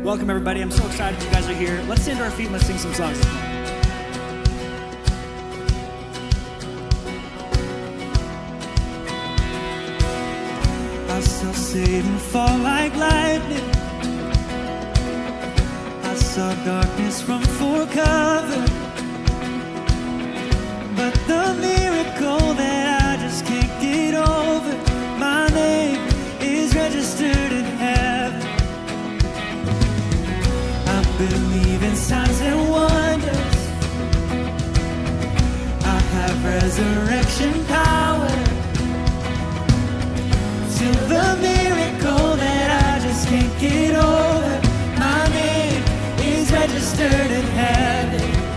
Welcome, everybody. I'm so excited you guys are here. Let's stand to our feet and let's sing some songs. I saw Satan fall like lightning. I saw darkness run for cover. But the miracle that I just can't get over, my name is registered in heaven. I believe in signs and wonders. I have resurrection power. Till the miracle that I just can't get over, my name is registered in heaven.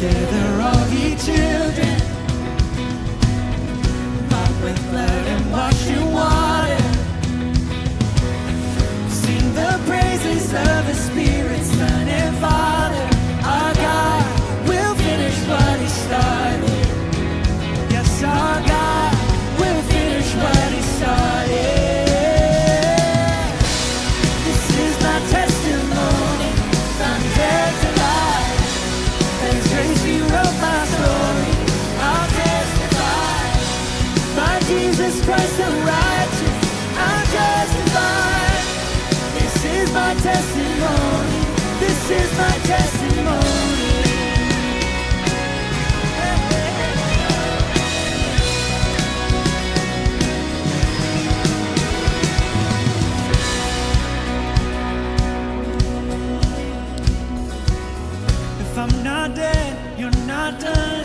Gather all ye children, bought with blood and washed in water. Sing the praises of the Spirit, Son and Father. Our God will finish what He started. Yes, our God will finish what He started. This is my testimony, from death to life. As grace rewrote my story, I'll testify. By Jesus Christ the righteous, I'm justified. This is my testimony. This is my testimony. If I'm not dead, you're not done.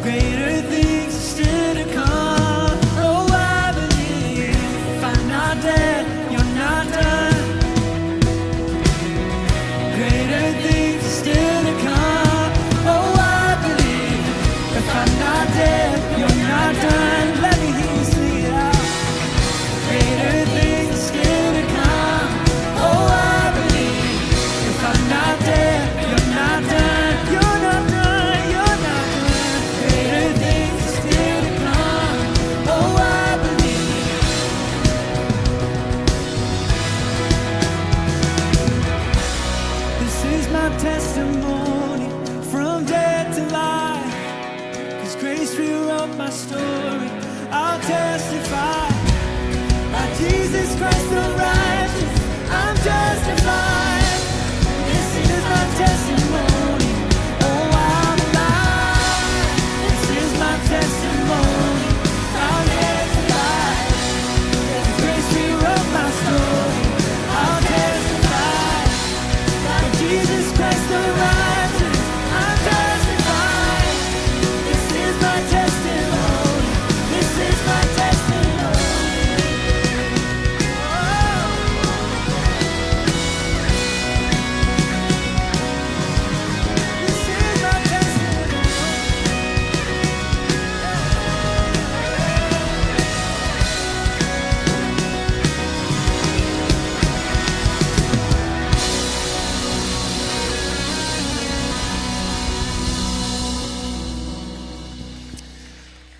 Greater things are still to come. Oh, I believe. If I'm not dead, you're not done. Greater things are still to come. Oh, I believe. If I'm not dead, you're not done. Let me hear you sing it out. Greater things are still to come. Oh, I believe. If I'm not dead, you're not done. You're not done. You're not done. Greater things are still to come. Oh, I believe. This is my testimony, from dead to life. 'Cause grace rewrote my story. I'll testify. By Jesus Christ the righteous, I'm justified. This is my testimony. Oh, I'm alive. This is my testimony. I'll testify. Grace rewrote my story. I'll testify. By Jesus Christ the righteous, I'm justified. This is my testimony. This is my testimony. This is my testimony.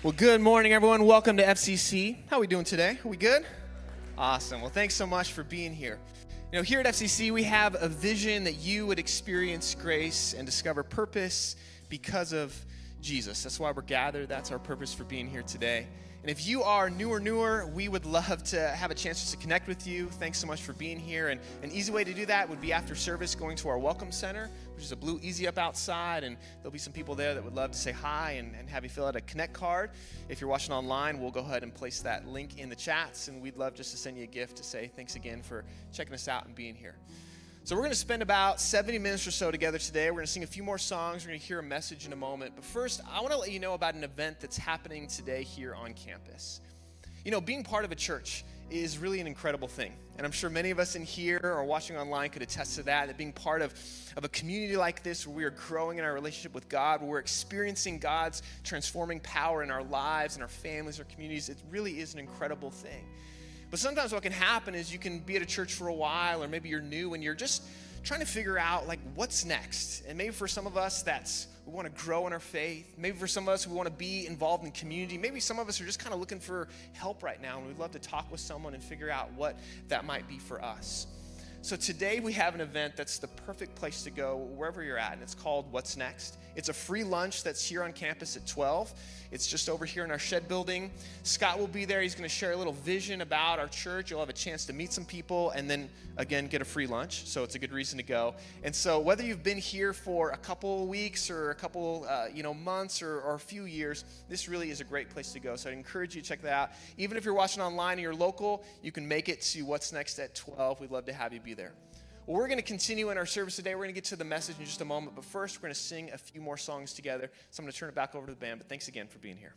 Well, good morning, everyone. Welcome to FCC. How are we doing today? Are we good? Awesome. Well, thanks so much for being here. You know, here at FCC, we have a vision that you would experience grace and discover purpose because of Jesus. That's why we're gathered. That's our purpose for being here today. And if you are newer, we would love to have a chance just to connect with you. Thanks so much for being here. And an easy way to do that would be after service going to our Welcome Center, which is a blue Easy Up outside. And there'll be some people there that would love to say hi and have you fill out a Connect card. If you're watching online, we'll go ahead and place that link in the chats. And we'd love just to send you a gift to say thanks again for checking us out and being here. So we're going to spend about 70 minutes or so together today. We're going to sing a few more songs. We're going to hear a message in a moment. But first, I want to let you know about an event that's happening today here on campus. You know, being part of a church is really an incredible thing. And I'm sure many of us in here or watching online could attest to that being part of a community like this where we are growing in our relationship with God, where we're experiencing God's transforming power in our lives and our families, our communities, it really is an incredible thing. But sometimes what can happen is you can be at a church for a while, or maybe you're new and you're just trying to figure out like what's next. And maybe for some of us we want to grow in our faith. Maybe for some of us we want to be involved in community. Maybe some of us are just kind of looking for help right now, and we'd love to talk with someone and figure out what that might be for us. So today we have an event that's the perfect place to go wherever you're at, and it's called What's Next. It's a free lunch that's here on campus at 12. It's just over here in our shed building. Scott will be there. He's going to share a little vision about our church. You'll have a chance to meet some people and then, again, get a free lunch. So it's a good reason to go. And so whether you've been here for a couple of weeks or a couple months or a few years, this really is a great place to go. So I encourage you to check that out. Even if you're watching online and you're local, you can make it to What's Next at 12. We'd love to have you be there. Well, we're going to continue in our service today. We're going to get to the message in just a moment. But first, we're going to sing a few more songs together. So I'm going to turn it back over to the band. But thanks again for being here.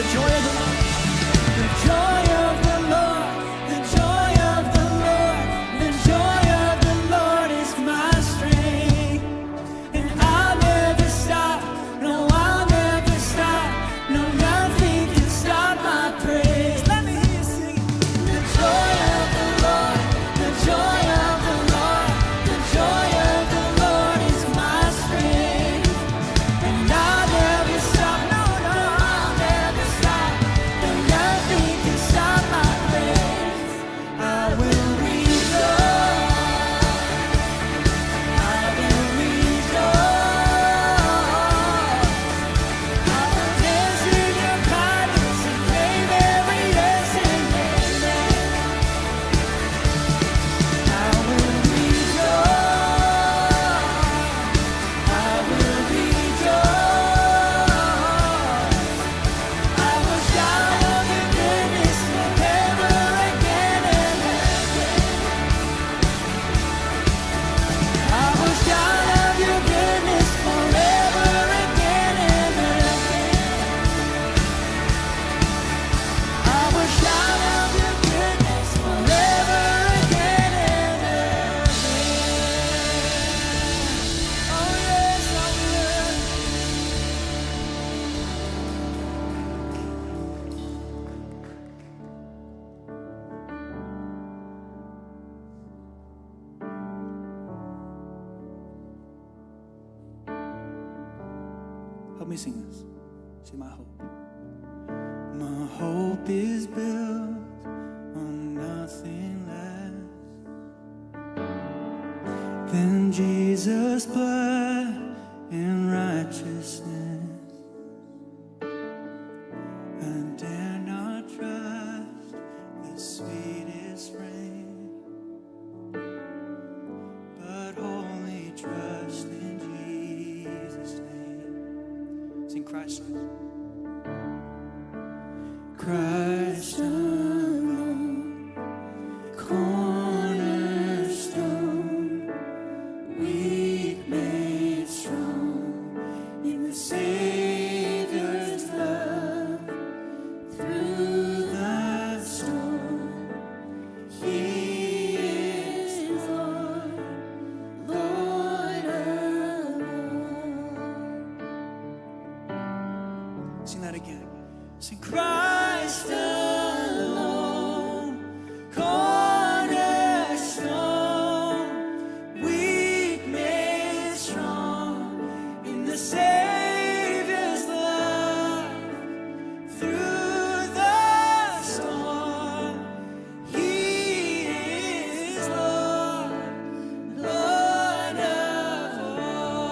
the joy of the Lord. The joy of the Lord, the joy of the Lord, the joy of the Lord is my strength. And I'll never stop, no, I'll never stop, no, nothing can stop my praise. Let me hear you sing. The joy of the Lord, the joy of the Lord, the joy of the Lord is my strength. And I'll never stop, no, no, I'll never stop, no, nothing can stop my praise. I will rejoice, I will rejoice, I will dance in your kindness and name every yes and amen. I will rejoice, I will rejoice, I will shout of your goodness forever again and again. I will shout of your goodness forever again and again. I will shout of your goodness forever again and again. Oh yes, I will. Help me sing this. See my hope. My hope is built on nothing less than Jesus' blood and righteousness. I dare not trust the sweetest frame, but wholly trust in Jesus' name. Sing Christ. Christ alone, cornerstone, weak made strong in the Savior's love. Through the storm, He is Lord, Lord of all. Sing that again. Sing Christ alone, cornerstone, weak made strong in the Savior's love. Through the storm, He is Lord, Lord of all.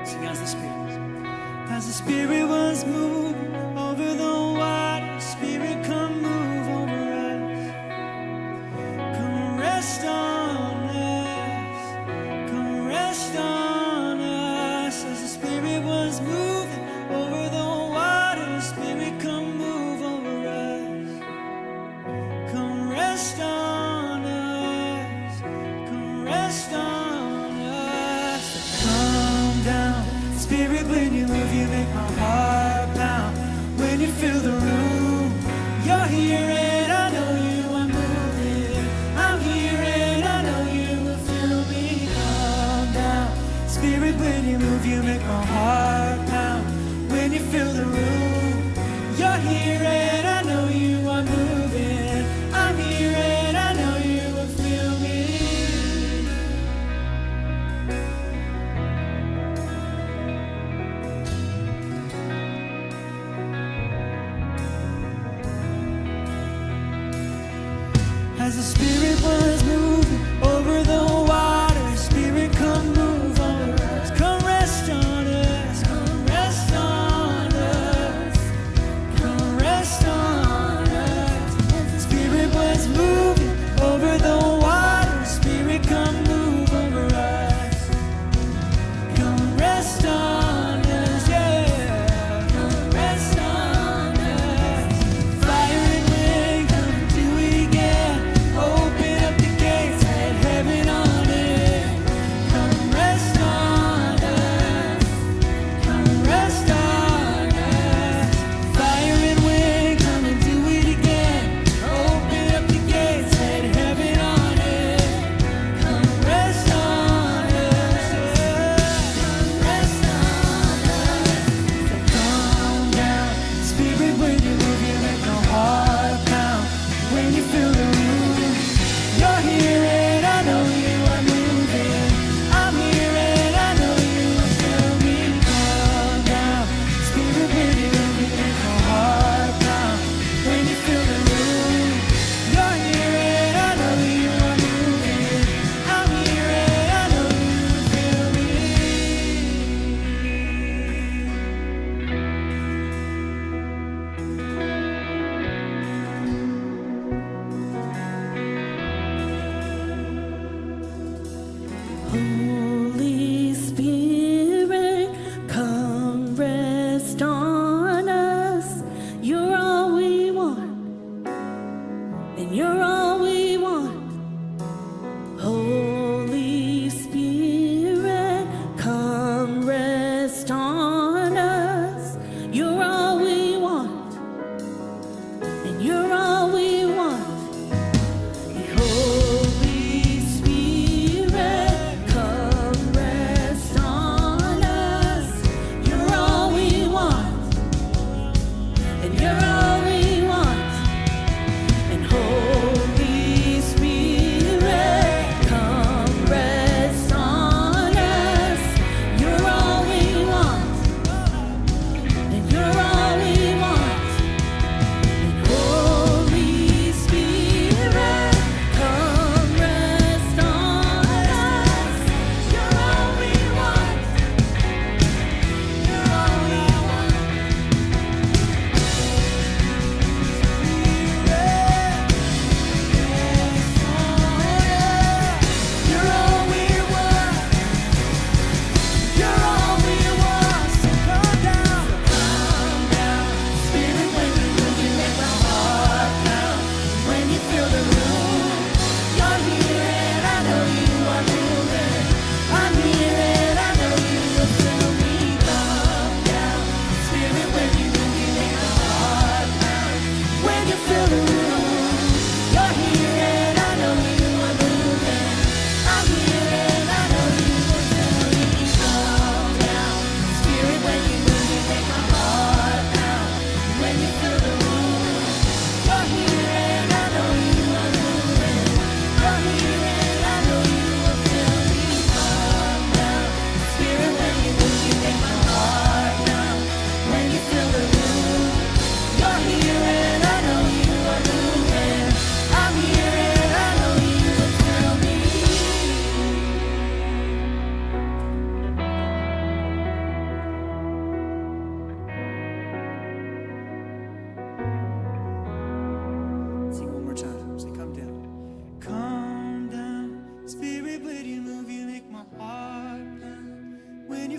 Sing as the Spirit was moving over the water, Spirit come move over us. Come rest on us, come rest on us. As the Spirit was moving over the water, Spirit come move over us. Come rest on us, come rest on us. Come down, Spirit, when you move, you make my heart pound. When you fill the room, you're here and I know you are moving. I'm here and I know you will fill me. Come down, Spirit, when you move, you make my heart pound. When you fill the room, you're here and I know you are moving. I'm here and I know you will fill me. As the Spirit was moving over the water, Spirit come move over us. Come rest on us, come rest on us, come rest on us. As the Spirit was moving over the water, Spirit come move over us. Come rest on us, yeah.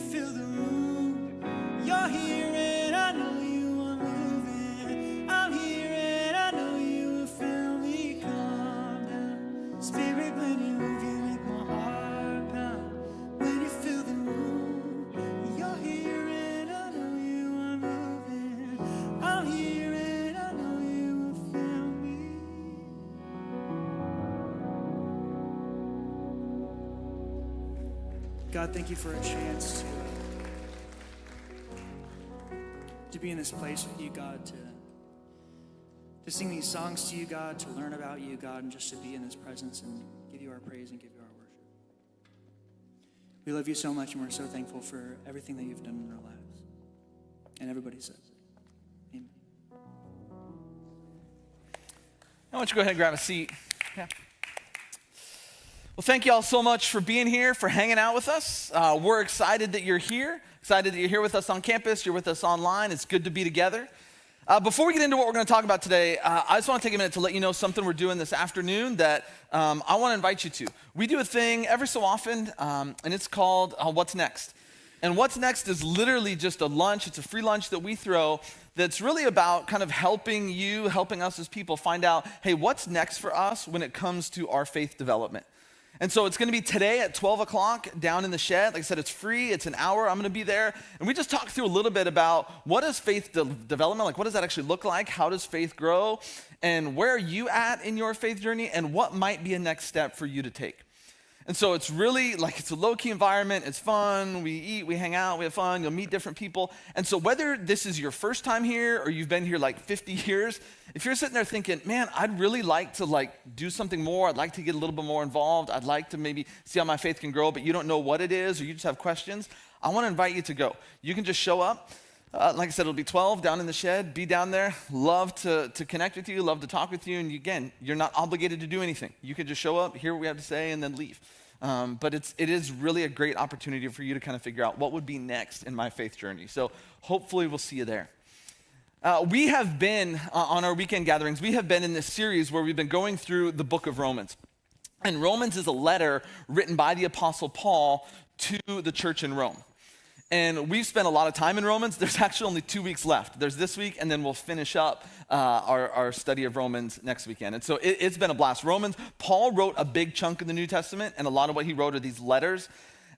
fill the room. You're here and I know you are moving. I'm here and I know you will feel me calm down. Spirit, when you move, you make my heart pound. When you fill the room, you're here and I know you are moving. I'm here and I know you will feel me. God, thank you for a chance to be in this place with you, God, to sing these songs to you, God, to learn about you, God, and just to be in this presence and give you our praise and give you our worship. We love you so much, and we're so thankful for everything that you've done in our lives. And everybody says, amen. Why don't you go ahead and grab a seat? Yeah. Well, thank you all so much for being here, for hanging out with us. We're excited that you're here, excited that you're here with us on campus, you're with us online. It's good to be together. Before we get into what we're going to talk about today, I just want to take a minute to let you know something we're doing this afternoon that I want to invite you to. We do a thing every so often, and it's called What's Next? And What's Next is literally just a lunch. It's a free lunch that we throw that's really about kind of helping us as people find out, hey, what's next for us when it comes to our faith development? And so it's going to be today at 12 o'clock down in the shed. Like I said, it's free. It's an hour. I'm going to be there. And we just talk through a little bit about what is faith development? Like, what does that actually look like? How does faith grow? And where are you at in your faith journey? And what might be a next step for you to take? And so it's really like it's a low-key environment. It's fun. We eat, we hang out, we have fun. You'll meet different people. And so whether this is your first time here or you've been here like 50 years, if you're sitting there thinking, man, I'd really like to do something more. I'd like to get a little bit more involved. I'd like to maybe see how my faith can grow, but you don't know what it is or you just have questions, I want to invite you to go. You can just show up. Like I said, it'll be 12 down in the shed. Be down there. Love to connect with you. Love to talk with you. And again, you're not obligated to do anything. You can just show up, hear what we have to say, and then leave. But it is really a great opportunity for you to kind of figure out what would be next in my faith journey. So hopefully we'll see you there. We have been, on our weekend gatherings, we have been in this series where we've been going through the book of Romans. And Romans is a letter written by the Apostle Paul to the church in Rome. And we've spent a lot of time in Romans. There's actually only 2 weeks left. There's this week, and then we'll finish up our study of Romans next weekend. And so it's been a blast. Paul wrote a big chunk of the New Testament, and a lot of what he wrote are these letters.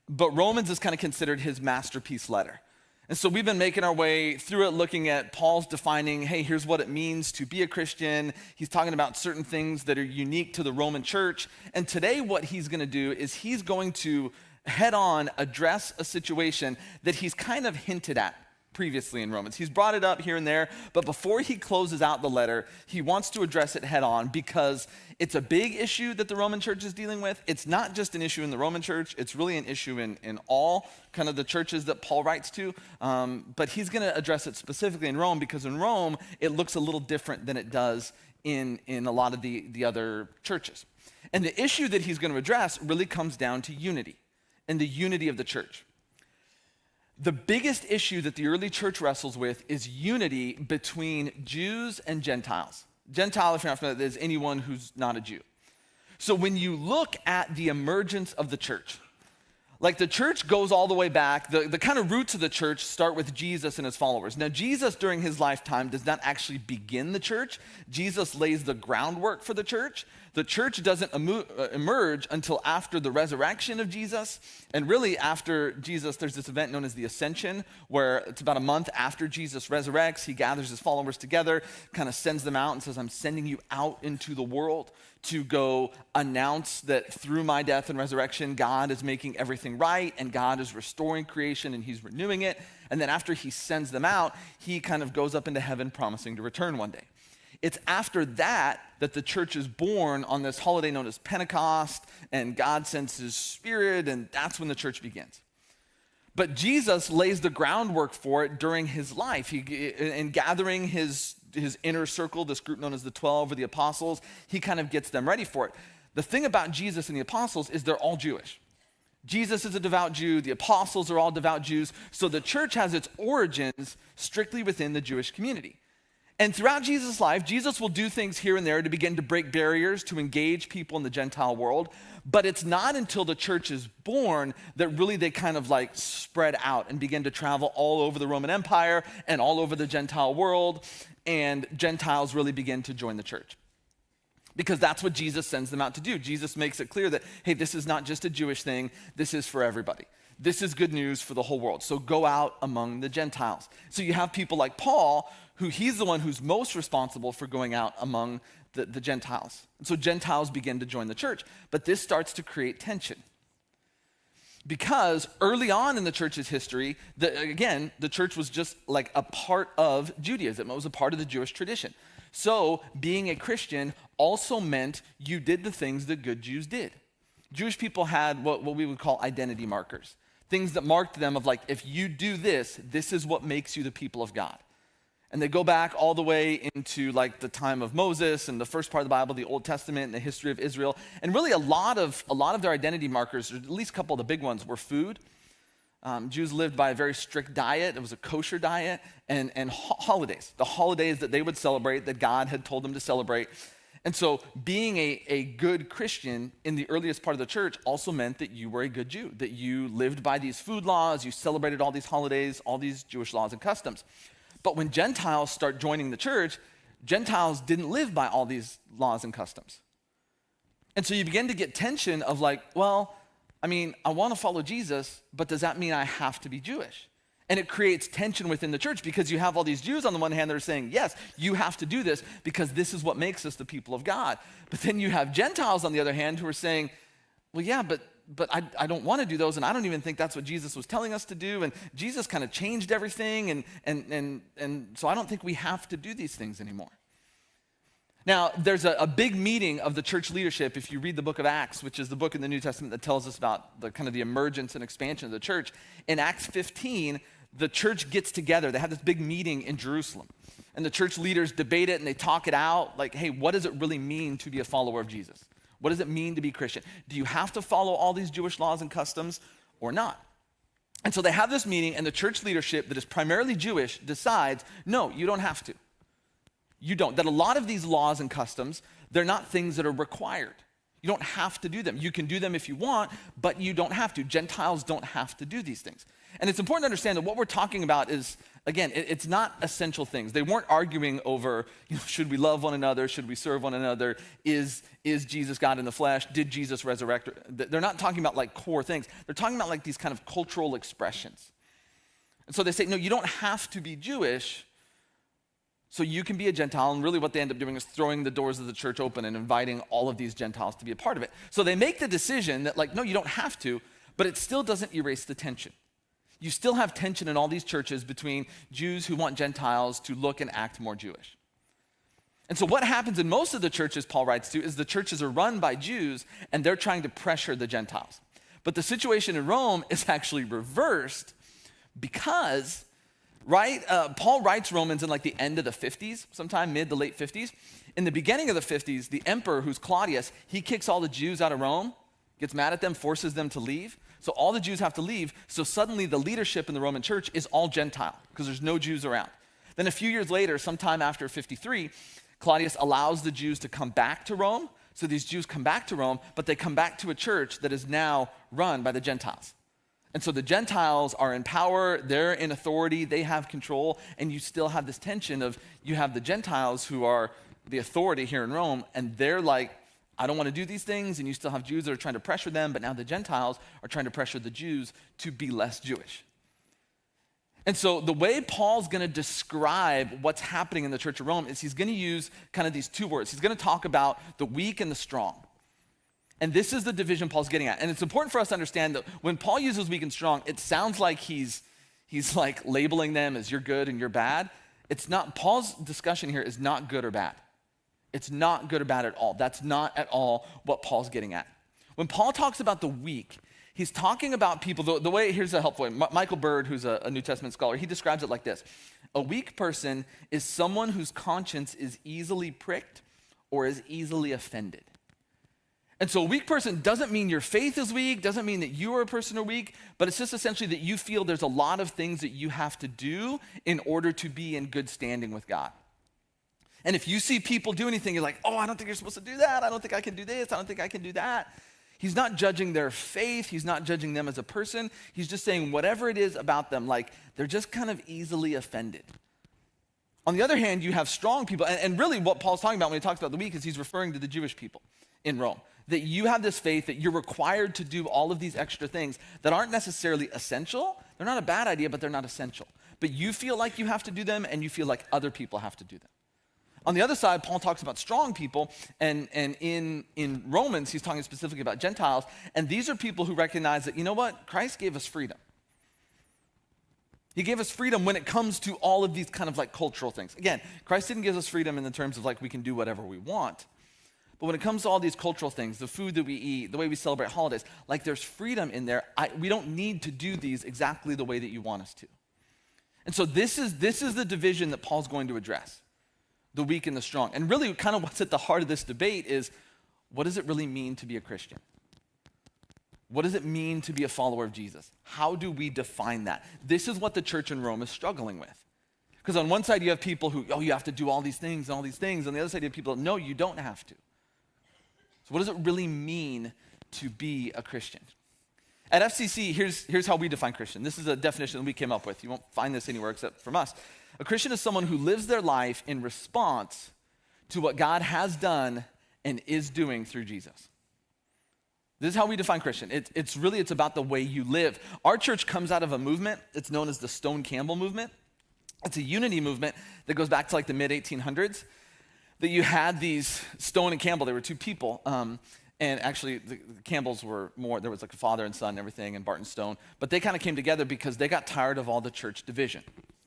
But Romans is kind of considered his masterpiece letter. And so we've been making our way through it, looking at Paul's defining, hey, here's what it means to be a Christian. He's talking about certain things that are unique to the Roman church. And today what he's going to do is he's going to head on address a situation that he's kind of hinted at previously in Romans. He's brought it up here and there, but before he closes out the letter, he wants to address it head on because it's a big issue that the Roman church is dealing with. It's not just an issue in the Roman church, it's really an issue in all kind of the churches that Paul writes to, but he's going to address it specifically in Rome because in Rome, it looks a little different than it does in a lot of the other churches. And the issue that he's going to address really comes down to unity and the unity of the church. The biggest issue that the early church wrestles with is unity between Jews and Gentiles. Gentile, if you're not familiar, is anyone who's not a Jew. So when you look at the emergence of the church, like the church goes all the way back, the kind of roots of the church start with Jesus and his followers. Now, Jesus during his lifetime does not actually begin the church. Jesus lays the groundwork for the church. The church doesn't emerge until after the resurrection of Jesus. And really after Jesus, there's this event known as the Ascension, where it's about a month after Jesus resurrects. He gathers his followers together, kind of sends them out and says, I'm sending you out into the world to go announce that through my death and resurrection, God is making everything right and God is restoring creation and he's renewing it. And then after he sends them out, he kind of goes up into heaven promising to return one day. It's after that the church is born on this holiday known as Pentecost, and God sends his Spirit, and that's when the church begins. But Jesus lays the groundwork for it during his life. In gathering his inner circle, this group known as the 12 or the apostles, he kind of gets them ready for it. The thing about Jesus and the apostles is they're all Jewish. Jesus is a devout Jew. The apostles are all devout Jews. So the church has its origins strictly within the Jewish community. And throughout Jesus' life, Jesus will do things here and there to begin to break barriers, to engage people in the Gentile world. But it's not until the church is born that really they kind of like spread out and begin to travel all over the Roman Empire and all over the Gentile world, and Gentiles really begin to join the church. Because that's what Jesus sends them out to do. Jesus makes it clear that, hey, this is not just a Jewish thing, this is for everybody. This is good news for the whole world. So go out among the Gentiles. So you have people like Paul, who he's the one who's most responsible for going out among the Gentiles. And so Gentiles begin to join the church. But this starts to create tension. Because early on in the church's history, the church was just like a part of Judaism. It was a part of the Jewish tradition. So being a Christian also meant you did the things that good Jews did. Jewish people had what we would call identity markers. Things that marked them of like, if you do this, this is what makes you the people of God. And they go back all the way into like the time of Moses and the first part of the Bible, the Old Testament and the history of Israel. And really a lot of their identity markers, or at least a couple of the big ones, were food. Jews lived by a very strict diet. It was a kosher diet, and holidays, the holidays that they would celebrate, that God had told them to celebrate. And so being a good Christian in the earliest part of the church also meant that you were a good Jew, that you lived by these food laws, you celebrated all these holidays, all these Jewish laws and customs. But when Gentiles start joining the church, Gentiles didn't live by all these laws and customs. And so you begin to get tension of like, well, I mean, I want to follow Jesus, but does that mean I have to be Jewish? And it creates tension within the church because you have all these Jews on the one hand that are saying, yes, you have to do this because this is what makes us the people of God. But then you have Gentiles on the other hand who are saying, well, yeah, but I don't want to do those, and I don't even think that's what Jesus was telling us to do, and Jesus kind of changed everything, and so I don't think we have to do these things anymore. Now, there's a big meeting of the church leadership if you read the book of Acts, which is the book in the New Testament that tells us about the kind of the emergence and expansion of the church. In Acts 15, the church gets together. They have this big meeting in Jerusalem, and the church leaders debate it, and they talk it out, like, hey, what does it really mean to be a follower of Jesus? What does it mean to be Christian? Do you have to follow all these Jewish laws and customs or not? And so they have this meeting, and the church leadership that is primarily Jewish decides, no, you don't have to. You don't. That a lot of these laws and customs, they're not things that are required. You don't have to do them. You can do them if you want, but you don't have to. Gentiles don't have to do these things. And it's important to understand that what we're talking about is, again, it's not essential things. They weren't arguing over, should we love one another? Should we serve one another? Is Jesus God in the flesh? Did Jesus resurrect? They're not talking about like core things. They're talking about like these kind of cultural expressions. And so they say, no, you don't have to be Jewish, so you can be a Gentile. And really what they end up doing is throwing the doors of the church open and inviting all of these Gentiles to be a part of it. So they make the decision that like, no, you don't have to, but it still doesn't erase the tension. You still have tension in all these churches between Jews who want Gentiles to look and act more Jewish. And so what happens in most of the churches Paul writes to is the churches are run by Jews and they're trying to pressure the Gentiles. But the situation in Rome is actually reversed because, Paul writes Romans in like the end of the 50s, sometime mid to late 50s. In the beginning of the 50s, the emperor, who's Claudius, he kicks all the Jews out of Rome, gets mad at them, forces them to leave. So all the Jews have to leave. So suddenly the leadership in the Roman church is all Gentile because there's no Jews around. Then a few years later, sometime after 53, Claudius allows the Jews to come back to Rome. So these Jews come back to Rome, but they come back to a church that is now run by the Gentiles. And so the Gentiles are in power, they're in authority, they have control, and you still have this tension of you have the Gentiles who are the authority here in Rome, and they're like, I don't want to do these things, and you still have Jews that are trying to pressure them, but now the Gentiles are trying to pressure the Jews to be less Jewish. And so the way Paul's going to describe what's happening in the church of Rome is he's going to use kind of these two words. He's going to talk about the weak and the strong. And this is the division Paul's getting at. And it's important for us to understand that when Paul uses weak and strong, it sounds like he's like labeling them as you're good and you're bad. It's not. Paul's discussion here is not good or bad. It's not good or bad at all. That's not at all what Paul's getting at. When Paul talks about the weak, he's talking about people, the way, here's a helpful way. Michael Bird, who's a New Testament scholar, he describes it like this. A weak person is someone whose conscience is easily pricked or is easily offended. And so a weak person doesn't mean your faith is weak, doesn't mean that you are a person who are weak, but it's just essentially that you feel there's a lot of things that you have to do in order to be in good standing with God. And if you see people do anything, you're like, oh, I don't think you're supposed to do that. I don't think I can do this. I don't think I can do that. He's not judging their faith. He's not judging them as a person. He's just saying whatever it is about them, like they're just kind of easily offended. On the other hand, you have strong people. And really what Paul's talking about when he talks about the weak is he's referring to the Jewish people in Rome. That you have this faith that you're required to do all of these extra things that aren't necessarily essential. They're not a bad idea, but they're not essential. But you feel like you have to do them, and you feel like other people have to do them. On the other side, Paul talks about strong people, and in Romans, he's talking specifically about Gentiles, and these are people who recognize that, you know what? Christ gave us freedom. He gave us freedom when it comes to all of these kind of like cultural things. Again, Christ didn't give us freedom in the terms of like we can do whatever we want. But when it comes to all these cultural things, the food that we eat, the way we celebrate holidays, like there's freedom in there. We don't need to do these exactly the way that you want us to. And so this is the division that Paul's going to address, the weak and the strong. And really kind of what's at the heart of this debate is, what does it really mean to be a Christian? What does it mean to be a follower of Jesus? How do we define that? This is what the church in Rome is struggling with. Because on one side you have people who, oh, you have to do all these things and all these things. On the other side you have people, no, you don't have to. So what does it really mean to be a Christian? At FCC, here's how we define Christian. This is a definition that we came up with. You won't find this anywhere except from us. A Christian is someone who lives their life in response to what God has done and is doing through Jesus. This is how we define Christian. It's about the way you live. Our church comes out of a movement. It's known as the Stone Campbell movement. It's a unity movement that goes back to like the mid-1800s. That you had these, Stone and Campbell, they were two people. And actually, the Campbells were more, there was like a father and son and everything, and Barton Stone. But they kind of came together because they got tired of all the church division.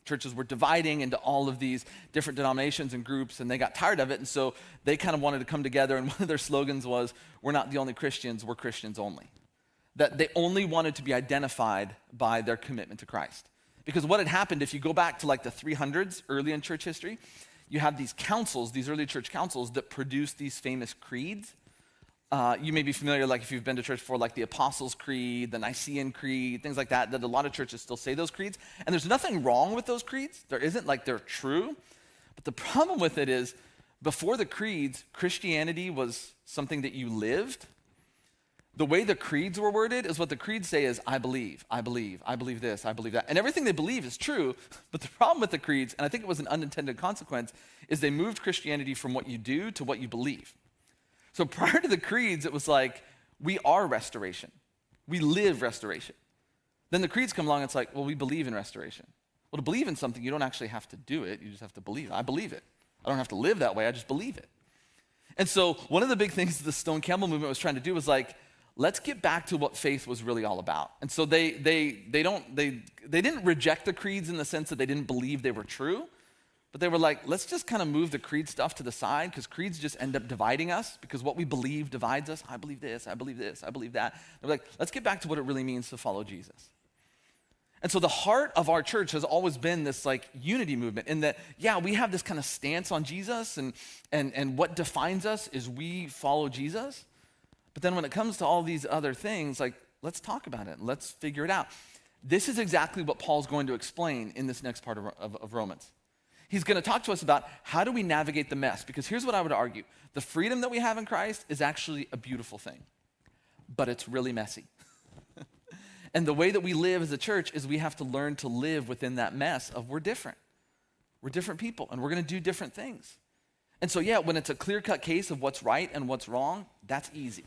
Churches were dividing into all of these different denominations and groups, and they got tired of it. And so they kind of wanted to come together, and one of their slogans was, we're not the only Christians, we're Christians only. That they only wanted to be identified by their commitment to Christ. Because what had happened, if you go back to like the 300s, early in church history, you have these councils, these early church councils that produced these famous creeds. You may be familiar, like if you've been to church before, like the Apostles' Creed, the Nicene Creed, things like that, that a lot of churches still say those creeds. And there's nothing wrong with those creeds. There isn't, like they're true. But the problem with it is, before the creeds, Christianity was something that you lived. The way the creeds were worded is what the creeds say is, I believe this, I believe that. And everything they believe is true, but the problem with the creeds, and I think it was an unintended consequence, is they moved Christianity from what you do to what you believe. So prior to the creeds, it was like, we are restoration. We live restoration. Then the creeds come along, and it's like, well, we believe in restoration. Well, to believe in something, you don't actually have to do it, you just have to believe it. I believe it. I don't have to live that way, I just believe it. And so one of the big things the Stone Campbell movement was trying to do was like, let's get back to what faith was really all about. And so they didn't reject the creeds in the sense that they didn't believe they were true, but they were like, let's just kind of move the creed stuff to the side, because creeds just end up dividing us, because what we believe divides us. I believe this, I believe this, I believe that. They're like, let's get back to what it really means to follow Jesus. And so the heart of our church has always been this like unity movement, in that, yeah, we have this kind of stance on Jesus, and what defines us is we follow Jesus. But then when it comes to all these other things, like, let's talk about it. Let's figure it out. This is exactly what Paul's going to explain in this next part of Romans. He's going to talk to us about how do we navigate the mess. Because here's what I would argue. The freedom that we have in Christ is actually a beautiful thing. But it's really messy. And the way that we live as a church is we have to learn to live within that mess of we're different. We're different people, and we're going to do different things. And so, yeah, when it's a clear-cut case of what's right and what's wrong, that's easy.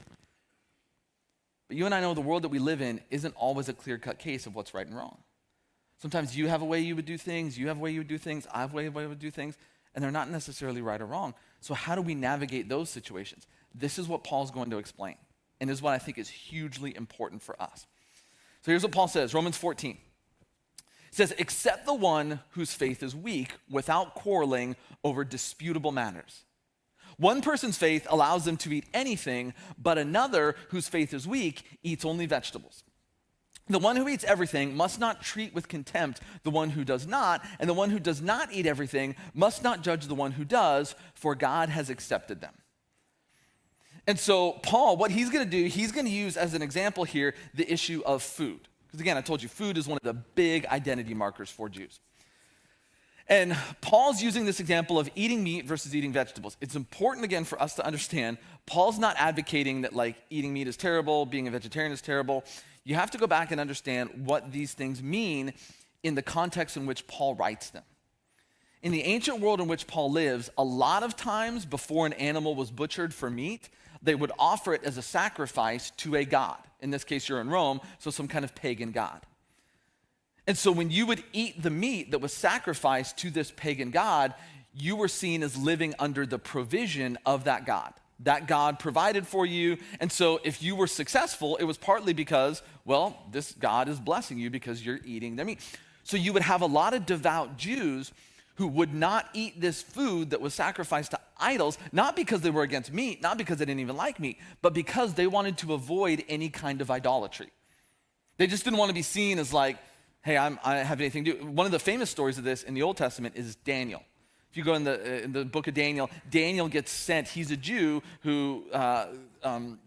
But you and I know the world that we live in isn't always a clear-cut case of what's right and wrong. Sometimes you have a way you would do things, you have a way you would do things, I have a way I would do things, and they're not necessarily right or wrong. So how do we navigate those situations? This is what Paul's going to explain, and this is what I think is hugely important for us. So here's what Paul says, Romans 14. It says, accept the one whose faith is weak without quarreling over disputable matters. One person's faith allows them to eat anything, but another whose faith is weak eats only vegetables. The one who eats everything must not treat with contempt the one who does not, and the one who does not eat everything must not judge the one who does, for God has accepted them. And so Paul, what he's going to do, he's going to use as an example here the issue of food. Because again, I told you, food is one of the big identity markers for Jews. And Paul's using this example of eating meat versus eating vegetables. It's important, again, for us to understand, Paul's not advocating that like eating meat is terrible, being a vegetarian is terrible. You have to go back and understand what these things mean in the context in which Paul writes them. In the ancient world in which Paul lives, a lot of times before an animal was butchered for meat, they would offer it as a sacrifice to a god. In this case, you're in Rome, so some kind of pagan god. And so when you would eat the meat that was sacrificed to this pagan god, you were seen as living under the provision of that god. That god provided for you. And so if you were successful, it was partly because, well, this god is blessing you because you're eating their meat. So you would have a lot of devout Jews who would not eat this food that was sacrificed to idols, not because they were against meat, not because they didn't even like meat, but because they wanted to avoid any kind of idolatry. They just didn't want to be seen as like, hey, I have anything to do. One of the famous stories of this in the Old Testament is Daniel. If you go in the book of Daniel, Daniel gets sent. He's a Jew who,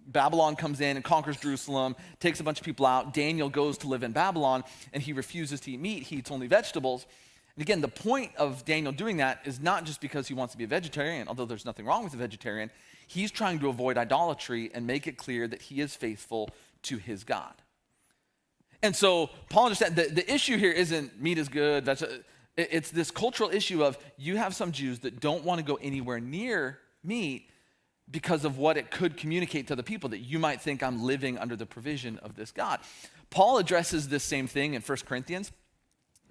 Babylon comes in and conquers Jerusalem, takes a bunch of people out. Daniel goes to live in Babylon, and he refuses to eat meat. He eats only vegetables. And again, the point of Daniel doing that is not just because he wants to be a vegetarian, although there's nothing wrong with a vegetarian. He's trying to avoid idolatry and make it clear that he is faithful to his God. And so Paul understands the issue here isn't meat is good. It's this cultural issue of you have some Jews that don't want to go anywhere near meat because of what it could communicate to the people, that you might think I'm living under the provision of this God. Paul addresses this same thing in 1 Corinthians,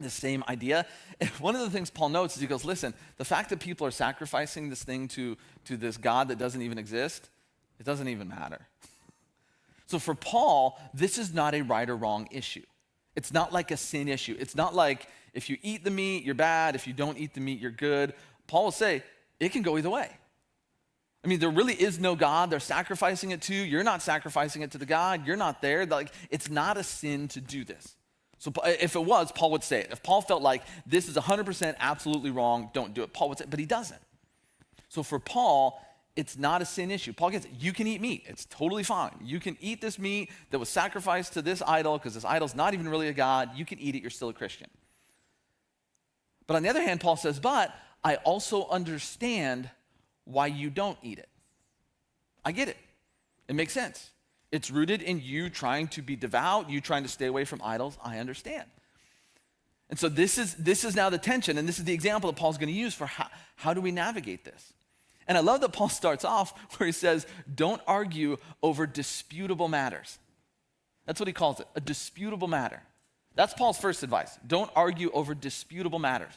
this same idea. And one of the things Paul notes is he goes, listen, the fact that people are sacrificing this thing to this God that doesn't even exist, it doesn't even matter. So for Paul, this is not a right or wrong issue. It's not like a sin issue. It's not like if you eat the meat, you're bad. If you don't eat the meat, you're good. Paul will say it can go either way. I mean, there really is no God they're sacrificing it to. You're not sacrificing it to the God. You're not there. Like, it's not a sin to do this. So if it was, Paul would say it. If Paul felt like this is 100% absolutely wrong, don't do it. Paul would say it, but he doesn't. So for Paul, it's not a sin issue. Paul gets it. You can eat meat. It's totally fine. You can eat this meat that was sacrificed to this idol because this idol's not even really a God. You can eat it. You're still a Christian. But on the other hand, Paul says, but I also understand why you don't eat it. I get it. It makes sense. It's rooted in you trying to be devout, you trying to stay away from idols. I understand. And so this is now the tension, and this is the example that Paul's going to use for how do we navigate this. And I love that Paul starts off where he says, don't argue over disputable matters. That's what he calls it, a disputable matter. That's Paul's first advice. Don't argue over disputable matters.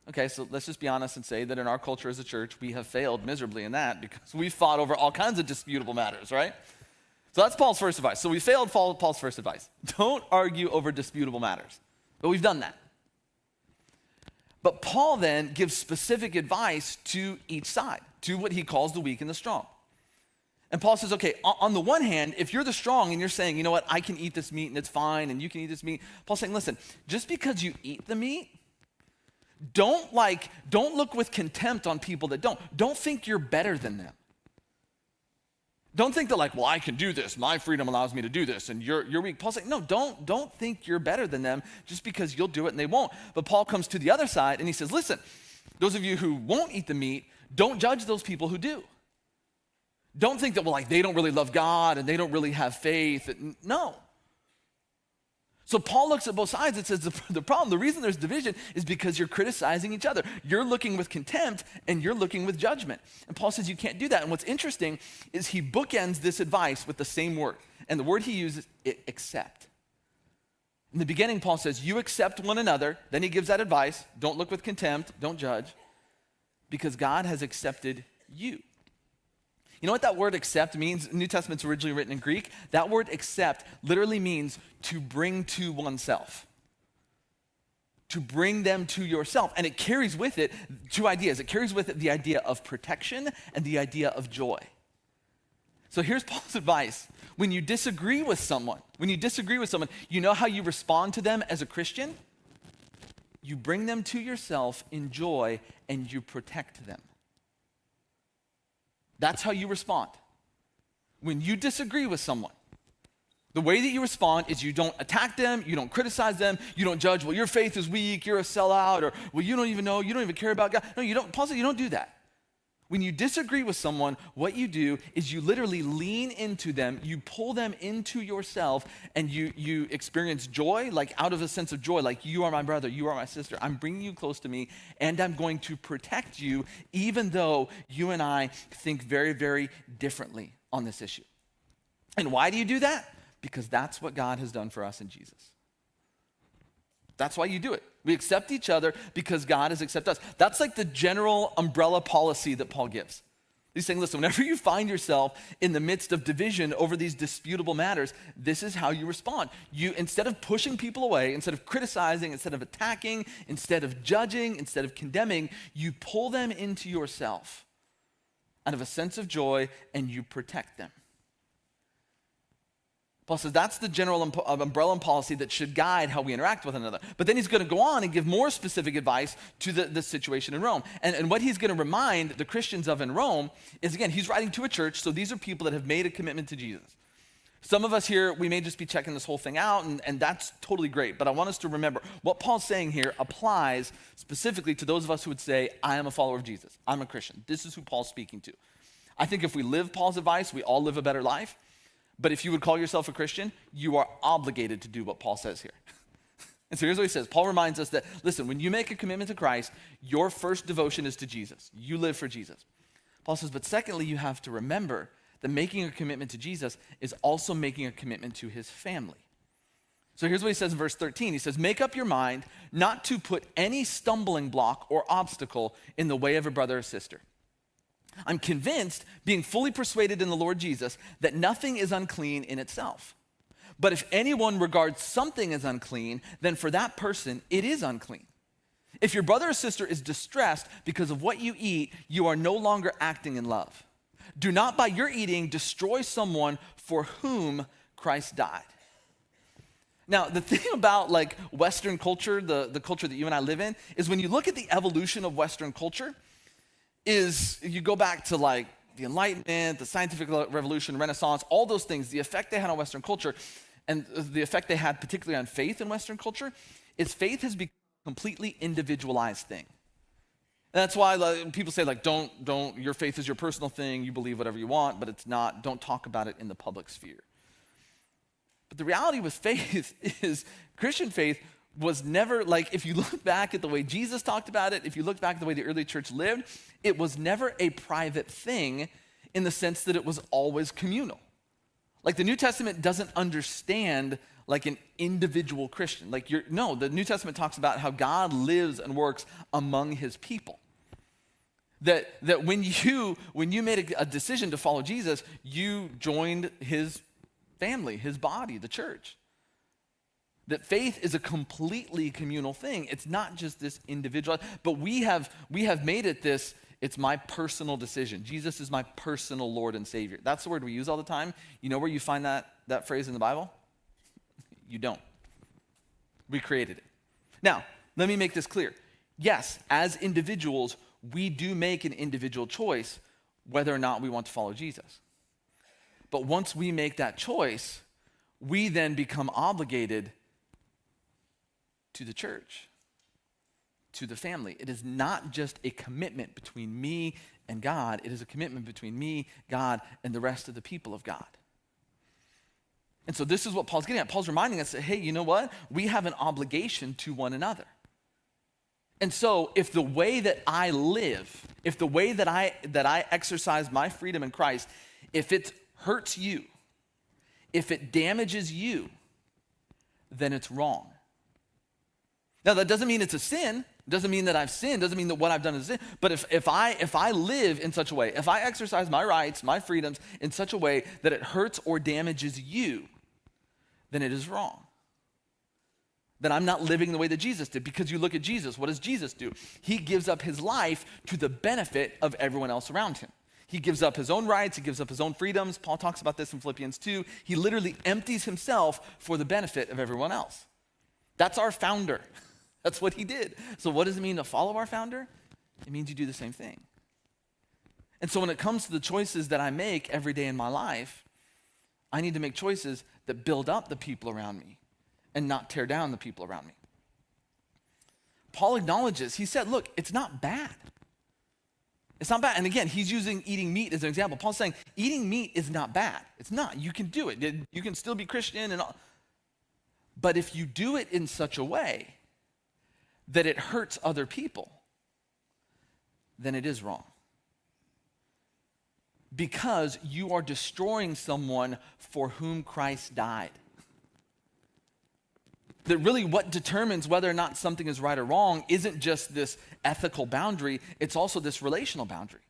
Okay, so let's just be honest and say that in our culture as a church, we have failed miserably in that because we fought over all kinds of disputable matters, right? So that's Paul's first advice. So we failed Paul's first advice. Don't argue over disputable matters. But we've done that. But Paul then gives specific advice to each side, to what he calls the weak and the strong. And Paul says, okay, on the one hand, if you're the strong and you're saying, you know what, I can eat this meat and it's fine and you can eat this meat, Paul's saying, listen, just because you eat the meat, don't look with contempt on people that don't. Don't think you're better than them. Don't think that like, well, I can do this. My freedom allows me to do this, and you're weak. Paul's saying, no, don't think you're better than them just because you'll do it and they won't. But Paul comes to the other side and he says, listen, those of you who won't eat the meat, don't judge those people who do. Don't think that, well, like they don't really love God and they don't really have faith. No. So Paul looks at both sides and says the problem, the reason there's division is because you're criticizing each other. You're looking with contempt and you're looking with judgment. And Paul says you can't do that. And what's interesting is he bookends this advice with the same word. And the word he uses is accept. In the beginning, Paul says, you accept one another. Then he gives that advice. Don't look with contempt. Don't judge. Because God has accepted you. You know what that word accept means? New Testament's originally written in Greek. That word accept literally means to bring to oneself. To bring them to yourself. And it carries with it two ideas. It carries with it the idea of protection and the idea of joy. So here's Paul's advice. When you disagree with someone, you know how you respond to them as a Christian? You bring them to yourself in joy and you protect them. That's how you respond. When you disagree with someone, The way that you respond is you don't attack them, you don't criticize them, you don't judge, well, your faith is weak, you're a sellout, or, well, you don't even know, you don't even care about God. No, you don't. Paul said you don't do that. When you disagree with someone, what you do is you literally lean into them, you pull them into yourself, and you experience joy, like out of a sense of joy, like you are my brother, you are my sister. I'm bringing you close to me, and I'm going to protect you, even though you and I think very, very differently on this issue. And why do you do that? Because that's what God has done for us in Jesus. That's why you do it. We accept each other because God has accepted us. That's like the general umbrella policy that Paul gives. He's saying, listen, whenever you find yourself in the midst of division over these disputable matters, this is how you respond. You, instead of pushing people away, instead of criticizing, instead of attacking, instead of judging, instead of condemning, you pull them into yourself out of a sense of joy and you protect them. Paul says that's the general umbrella policy that should guide how we interact with one another. But then he's going to go on and give more specific advice to the situation in Rome. And what he's going to remind the Christians of in Rome is, again, he's writing to a church, so these are people that have made a commitment to Jesus. Some of us here, we may just be checking this whole thing out, and that's totally great. But I want us to remember, what Paul's saying here applies specifically to those of us who would say, I am a follower of Jesus. I'm a Christian. This is who Paul's speaking to. I think if we live Paul's advice, we all live a better life. But if you would call yourself a Christian, you are obligated to do what Paul says here. And so here's what he says. Paul reminds us that, listen, when you make a commitment to Christ, your first devotion is to Jesus. You live for Jesus. Paul says, but secondly, you have to remember that making a commitment to Jesus is also making a commitment to his family. So here's what he says in verse 13. He says, make up your mind not to put any stumbling block or obstacle in the way of a brother or sister. I'm convinced, being fully persuaded in the Lord Jesus, that nothing is unclean in itself. But if anyone regards something as unclean, then for that person it is unclean. If your brother or sister is distressed because of what you eat, you are no longer acting in love. Do not by your eating destroy someone for whom Christ died. Now, the thing about like Western culture, the culture that you and I live in, is when you look at the evolution of Western culture, is you go back to like the Enlightenment, the scientific revolution, Renaissance, all those things, the effect they had on Western culture and the effect they had particularly on faith in Western culture is faith has become a completely individualized thing. And that's why people say like, don't, your faith is your personal thing, you believe whatever you want, but it's not, don't talk about it in the public sphere. But the reality with faith is Christian faith was never, like, if you look back at the way Jesus talked about it, if you look back at the way the early church lived, it was never a private thing in the sense that it was always communal. Like the New Testament doesn't understand like an individual Christian. The New Testament talks about how God lives and works among his people. That when you made a decision to follow Jesus, you joined his family, his body, the church. That faith is a completely communal thing. It's not just this individual, but we have made it this, it's my personal decision. Jesus is my personal Lord and Savior. That's the word we use all the time. You know where you find that phrase in the Bible? You don't. We created it. Now, let me make this clear. Yes, as individuals, we do make an individual choice whether or not we want to follow Jesus. But once we make that choice, we then become obligated to the church, to the family. It is not just a commitment between me and God. It is a commitment between me, God, and the rest of the people of God. And so this is what Paul's getting at. Paul's reminding us that, hey, you know what? We have an obligation to one another. And so if the way that I live, if the way that I exercise my freedom in Christ, if it hurts you, if it damages you, then it's wrong. Now, that doesn't mean it's a sin. It doesn't mean that I've sinned. It doesn't mean that what I've done is sin. But if I live in such a way, if I exercise my rights, my freedoms in such a way that it hurts or damages you, then it is wrong. Then I'm not living the way that Jesus did. Because you look at Jesus, what does Jesus do? He gives up his life to the benefit of everyone else around him. He gives up his own rights. He gives up his own freedoms. Paul talks about this in Philippians 2. He literally empties himself for the benefit of everyone else. That's our founder. That's what he did. So what does it mean to follow our founder? It means you do the same thing. And so when it comes to the choices that I make every day in my life, I need to make choices that build up the people around me and not tear down the people around me. Paul acknowledges, he said, look, it's not bad. It's not bad. And again, he's using eating meat as an example. Paul's saying eating meat is not bad. It's not. You can do it. You can still be Christian and all. But if you do it in such a way that it hurts other people, then it is wrong. Because you are destroying someone for whom Christ died. That really what determines whether or not something is right or wrong isn't just this ethical boundary, it's also this relational boundary.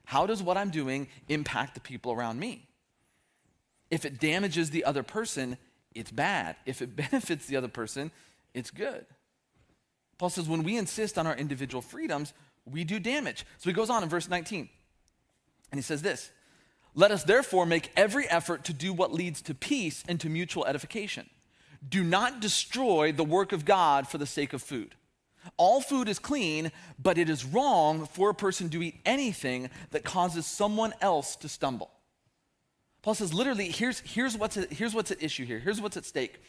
How does what I'm doing impact the people around me? If it damages the other person, it's bad. If it benefits the other person, it's good. Paul says when we insist on our individual freedoms, we do damage. So he goes on in verse 19, and he says this, let us therefore make every effort to do what leads to peace and to mutual edification. Do not destroy the work of God for the sake of food. All food is clean, but it is wrong for a person to eat anything that causes someone else to stumble. Paul says literally, here's what's at issue here. Here's what's at stake.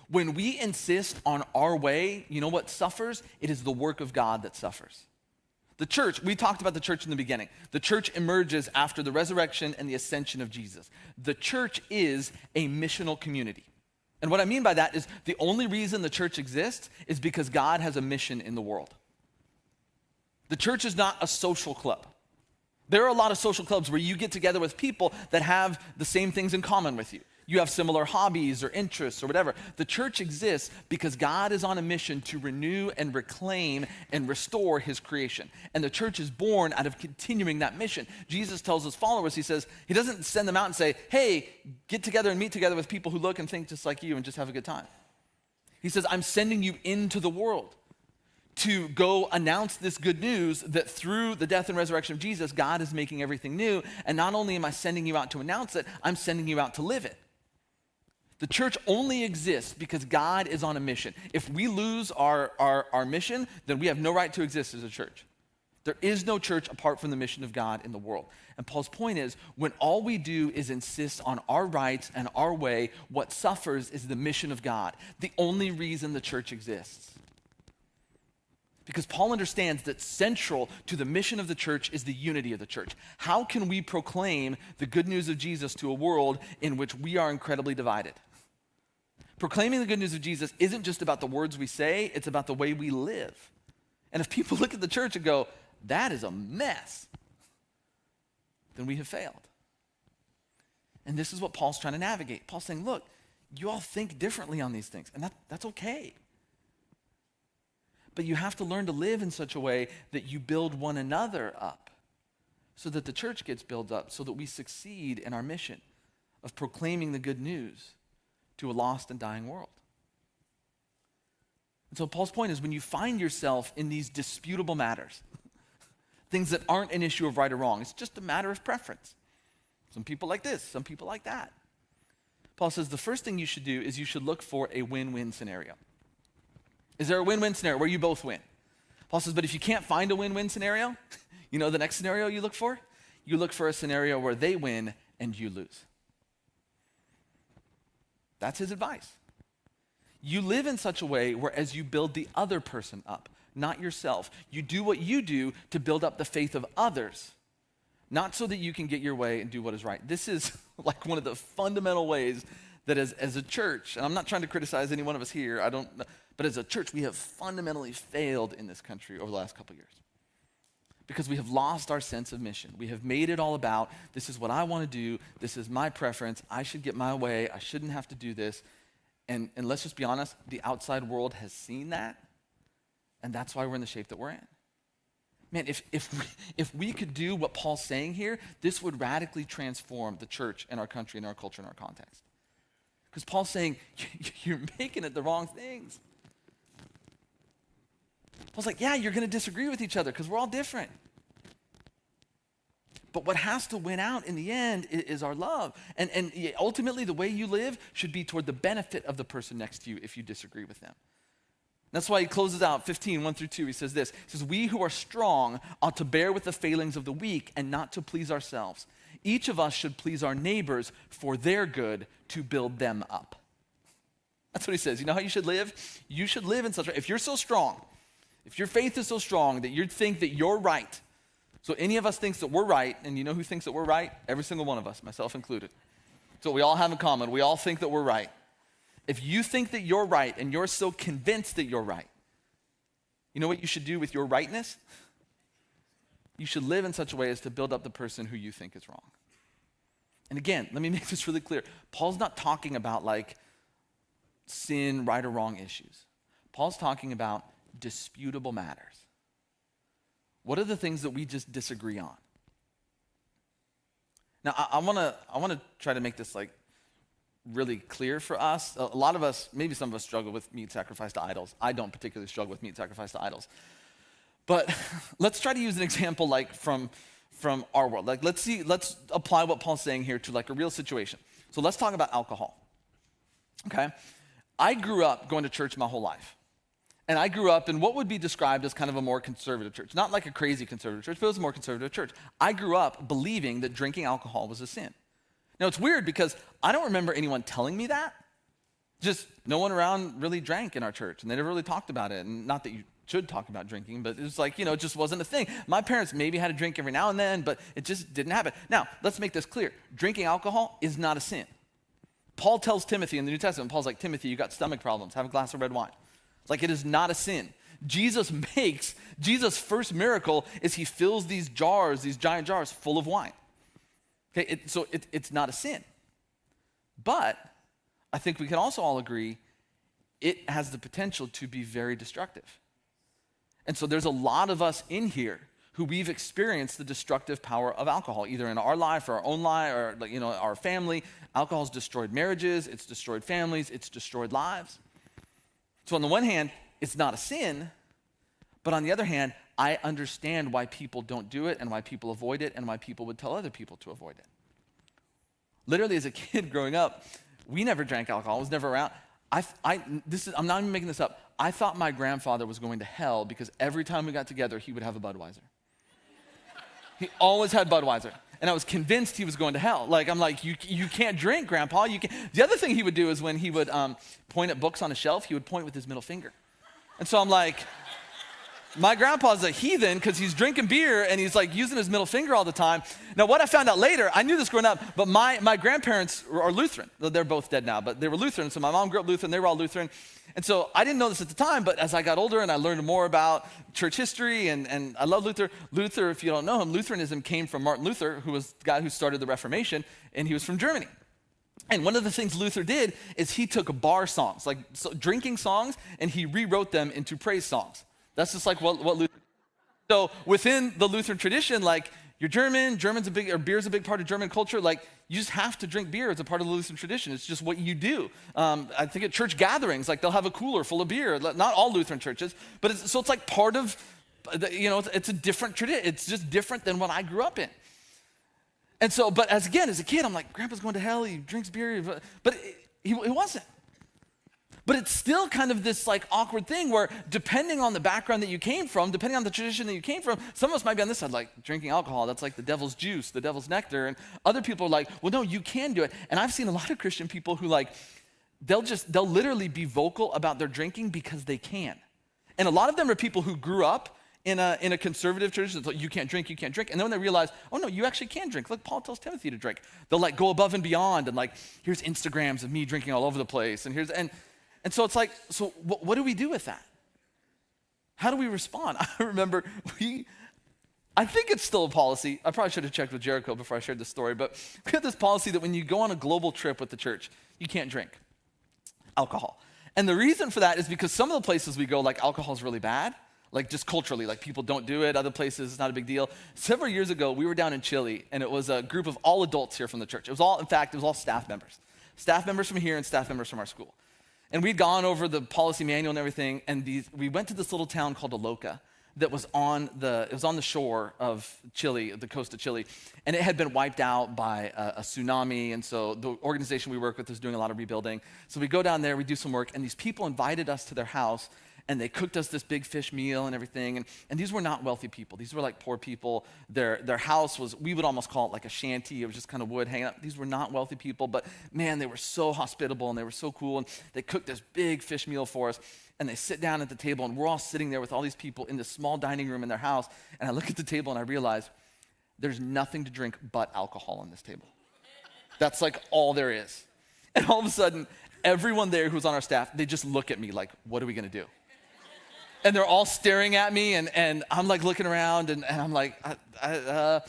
When we insist on our way, you know what suffers? It is the work of God that suffers. The church, we talked about the church in the beginning. The church emerges after the resurrection and the ascension of Jesus. The church is a missional community. And what I mean by that is the only reason the church exists is because God has a mission in the world. The church is not a social club. There are a lot of social clubs where you get together with people that have the same things in common with you. You have similar hobbies or interests or whatever. The church exists because God is on a mission to renew and reclaim and restore his creation. And the church is born out of continuing that mission. Jesus tells his followers, he says, he doesn't send them out and say, hey, get together and meet together with people who look and think just like you and just have a good time. He says, I'm sending you into the world to go announce this good news that through the death and resurrection of Jesus, God is making everything new. And not only am I sending you out to announce it, I'm sending you out to live it. The church only exists because God is on a mission. If we lose our mission, then we have no right to exist as a church. There is no church apart from the mission of God in the world. And Paul's point is, when all we do is insist on our rights and our way, what suffers is the mission of God, the only reason the church exists. Because Paul understands that central to the mission of the church is the unity of the church. How can we proclaim the good news of Jesus to a world in which we are incredibly divided? Proclaiming the good news of Jesus isn't just about the words we say, it's about the way we live. And if people look at the church and go, that is a mess, then we have failed. And this is what Paul's trying to navigate. Paul's saying, look, you all think differently on these things, and that's okay. But you have to learn to live in such a way that you build one another up so that the church gets built up, so that we succeed in our mission of proclaiming the good news to a lost and dying world. And so Paul's point is when you find yourself in these disputable matters, things that aren't an issue of right or wrong, it's just a matter of preference. Some people like this, some people like that. Paul says the first thing you should do is you should look for a win-win scenario. Is there a win-win scenario where you both win? Paul says, but if you can't find a win-win scenario, you know the next scenario you look for? You look for a scenario where they win and you lose. That's his advice. You live in such a way where as you build the other person up, not yourself, you do what you do to build up the faith of others, not so that you can get your way and do what is right. This is like one of the fundamental ways that as a church, and I'm not trying to criticize any one of us here, but as a church, we have fundamentally failed in this country over the last couple of years. Because we have lost our sense of mission. We have made it all about, this is what I want to do, this is my preference, I should get my way, I shouldn't have to do this. And let's just be honest, the outside world has seen that, and that's why we're in the shape that we're in. Man, if we could do what Paul's saying here, this would radically transform the church and our country and our culture and our context. Because Paul's saying, you're making it the wrong things. Paul's like, yeah, you're going to disagree with each other because we're all different. But what has to win out in the end is our love. And ultimately, the way you live should be toward the benefit of the person next to you if you disagree with them. That's why he closes out 15, 1 through 2. He says this. He says, we who are strong ought to bear with the failings of the weak and not to please ourselves. Each of us should please our neighbors for their good, to build them up. That's what he says. You know how you should live? You should live in such a way. If you're so strong, if your faith is so strong that you think that you're right, so any of us thinks that we're right, and you know who thinks that we're right? Every single one of us, myself included. So we all have in common. We all think that we're right. If you think that you're right and you're so convinced that you're right, you know what you should do with your rightness? You should live in such a way as to build up the person who you think is wrong. And again, let me make this really clear. Paul's not talking about like sin, right or wrong issues. Paul's talking about disputable matters. What are the things that we just disagree on? Now, I want to try to make this like really clear for us. A lot of us, maybe some of us struggle with meat sacrificed to idols. I don't particularly struggle with meat sacrificed to idols. But let's try to use an example like from our world. Like let's apply what Paul's saying here to like a real situation. So let's talk about alcohol. Okay? I grew up going to church my whole life. And I grew up in what would be described as kind of a more conservative church. Not like a crazy conservative church, but it was a more conservative church. I grew up believing that drinking alcohol was a sin. Now, it's weird because I don't remember anyone telling me that. Just no one around really drank in our church, and they never really talked about it. And not that you should talk about drinking, but it was like, it just wasn't a thing. My parents maybe had a drink every now and then, but it just didn't happen. Now, let's make this clear. Drinking alcohol is not a sin. Paul tells Timothy in the New Testament, Paul's like, Timothy, you got stomach problems. Have a glass of red wine. Like, it is not a sin. Jesus' first miracle is he fills these jars, these giant jars full of wine. Okay, so it's not a sin. But I think we can also all agree it has the potential to be very destructive. And so there's a lot of us in here who we've experienced the destructive power of alcohol, either in our life or our own life or our family. Alcohol's destroyed marriages, it's destroyed families, it's destroyed lives. So on the one hand, it's not a sin, but on the other hand, I understand why people don't do it and why people avoid it and why people would tell other people to avoid it. Literally, as a kid growing up, we never drank alcohol. I was never around. I'm not even making this up. I thought my grandfather was going to hell because every time we got together, he would have a Budweiser. He always had Budweiser. And I was convinced he was going to hell. I'm like, you can't drink, Grandpa. You can't. The other thing he would do is when he would point at books on a shelf, he would point with his middle finger. And so I'm like, my grandpa's a heathen because he's drinking beer and he's like using his middle finger all the time. Now, what I found out later, I knew this growing up, but my grandparents are Lutheran. They're both dead now, but they were Lutheran. So my mom grew up Lutheran. They were all Lutheran. And so I didn't know this at the time, but as I got older and I learned more about church history, and I love Luther. Luther, if you don't know him, Lutheranism came from Martin Luther, who was the guy who started the Reformation, and he was from Germany. And one of the things Luther did is he took bar songs, drinking songs, and he rewrote them into praise songs. That's just like what Luther did. So within the Lutheran tradition, you're German, beer's a big part of German culture. You just have to drink beer as a part of the Lutheran tradition. It's just what you do. I think at church gatherings, they'll have a cooler full of beer. Not all Lutheran churches, but it's like part of, it's a different tradition. It's just different than what I grew up in. And so, but as a kid, I'm like, Grandpa's going to hell. He drinks beer, but he wasn't. But it's still kind of this awkward thing where depending on the background that you came from, depending on the tradition that you came from, some of us might be on this side, drinking alcohol, that's like the devil's juice, the devil's nectar. And other people are like, well, no, you can do it. And I've seen a lot of Christian people who they'll literally be vocal about their drinking because they can. And a lot of them are people who grew up in a conservative tradition. It's like, you can't drink. And then when they realize, oh no, you actually can drink. Look, Paul tells Timothy to drink. They'll go above and beyond and here's Instagrams of me drinking all over the place. And so it's so what do we do with that? How do we respond? I remember I think it's still a policy. I probably should have checked with Jericho before I shared this story, but we have this policy that when you go on a global trip with the church, you can't drink alcohol. And the reason for that is because some of the places we go, alcohol is really bad, just culturally, people don't do it. Other places, it's not a big deal. Several years ago, we were down in Chile, and it was a group of all adults here from the church. It was all staff members. Staff members from here and staff members from our school. And we'd gone over the policy manual and everything, and we went to this little town called Aloca that was on the shore of Chile, the coast of Chile, and it had been wiped out by a tsunami, and so the organization we work with is doing a lot of rebuilding. So we go down there, we do some work, and these people invited us to their house, and they cooked us this big fish meal and everything. And these were not wealthy people. These were like poor people. Their house was, we would almost call it like a shanty. It was just kind of wood hanging up. These were not wealthy people, but man, they were so hospitable and they were so cool. And they cooked this big fish meal for us. And they sit down at the table, and we're all sitting there with all these people in this small dining room in their house. And I look at the table and I realize there's nothing to drink but alcohol on this table. That's like all there is. And all of a sudden, everyone there who's on our staff, they just look at me like, what are we gonna do? And they're all staring at me, and I'm like looking around, and I'm like, and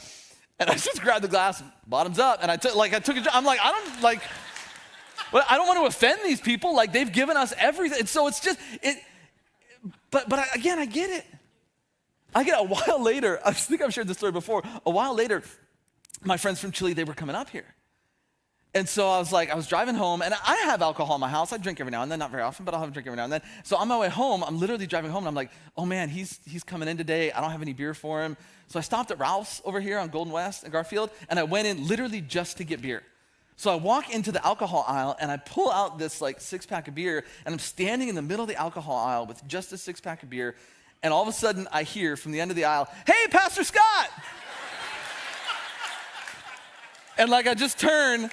I just grabbed the glass, bottoms up, and I took a, I'm like, but I don't want to offend these people. Like, they've given us everything. And so it's just, again, I get it. I get a while later, I think I've shared this story before, a while later, my friends from Chile, they were coming up here. And so I was driving home, and I have alcohol in my house. I drink every now and then, not very often, but I'll have a drink every now and then. So on my way home, I'm literally driving home, and I'm like, oh man, he's coming in today. I don't have any beer for him. So I stopped at Ralph's over here on Golden West in Garfield, and I went in literally just to get beer. So I walk into the alcohol aisle, and I pull out this like 6-pack of beer, and I'm standing in the middle of the alcohol aisle with just a 6-pack of beer, and all of a sudden I hear from the end of the aisle, hey, Pastor Scott! And like I just turn,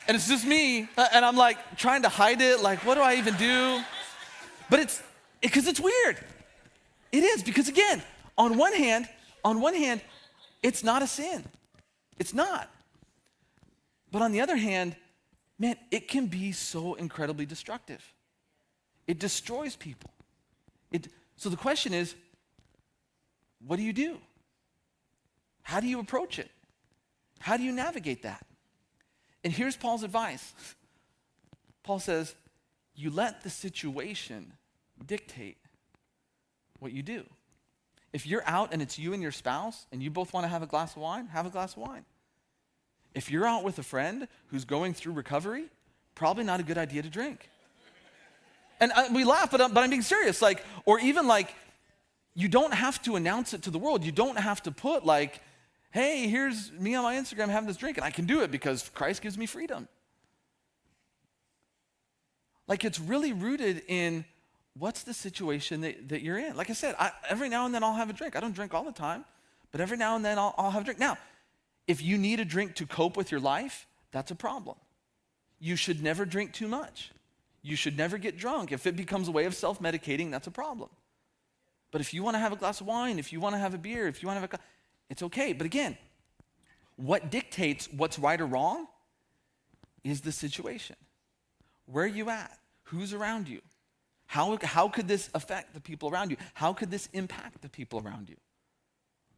and it's just me, and I'm like trying to hide it, like what do I even do? But because it's weird. It is, because again, on one hand, it's not a sin. It's not. But on the other hand, man, it can be so incredibly destructive. It destroys people. So the question is, what do you do? How do you approach it? How do you navigate that? And here's Paul's advice. Paul says, you let the situation dictate what you do. If you're out and it's you and your spouse and you both want to have a glass of wine, have a glass of wine. If you're out with a friend who's going through recovery, probably not a good idea to drink. And we laugh, but I'm being serious. Like, or even like, you don't have to announce it to the world. You don't have to put like, hey, here's me on my Instagram having this drink, and I can do it because Christ gives me freedom. Like, it's really rooted in what's the situation that you're in. Like I said, every now and then I'll have a drink. I don't drink all the time, but every now and then I'll have a drink. Now, if you need a drink to cope with your life, that's a problem. You should never drink too much. You should never get drunk. If it becomes a way of self-medicating, that's a problem. But if you want to have a glass of wine, if you want to have a beer, if you want to have it's okay. But again, what dictates what's right or wrong is the situation. Where are you at? Who's around you? How could this affect the people around you? How could this impact the people around you?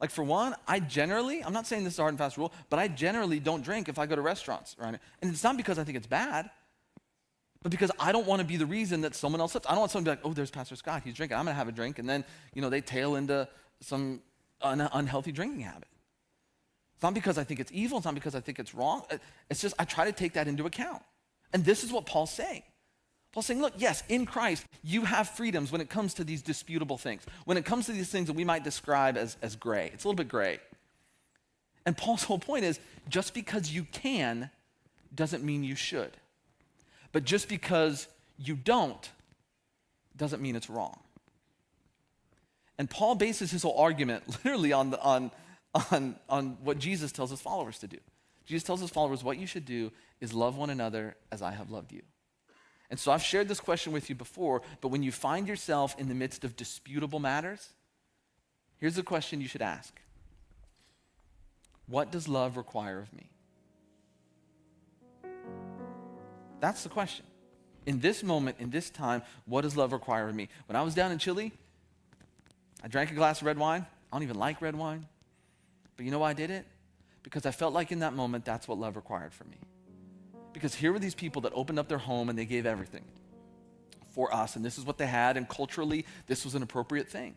Like, for one, I'm not saying this is a hard and fast rule, but I generally don't drink if I go to restaurants, right? And it's not because I think it's bad, but because I don't want to be the reason that someone else slips. I don't want someone to be like, oh, there's Pastor Scott, he's drinking, I'm going to have a drink, and then, they tail into some unhealthy drinking habit. It's not because I think it's evil, it's not because I think it's wrong. It's just I try to take that into account. And this is what Paul's saying. Paul's saying, look, yes, in Christ, you have freedoms when it comes to these disputable things. When it comes to these things that we might describe as gray. It's a little bit gray. And Paul's whole point is, just because you can doesn't mean you should. But just because you don't doesn't mean it's wrong. And Paul bases his whole argument literally on what Jesus tells his followers to do. Jesus tells his followers what you should do is love one another as I have loved you. And so I've shared this question with you before, but when you find yourself in the midst of disputable matters, here's the question you should ask. What does love require of me? That's the question. In this moment, in this time, what does love require of me? When I was down in Chile, I drank a glass of red wine. I don't even like red wine. But you know why I did it? Because I felt like in that moment, that's what love required from me. Because here were these people that opened up their home and they gave everything for us. And this is what they had. And culturally, this was an appropriate thing.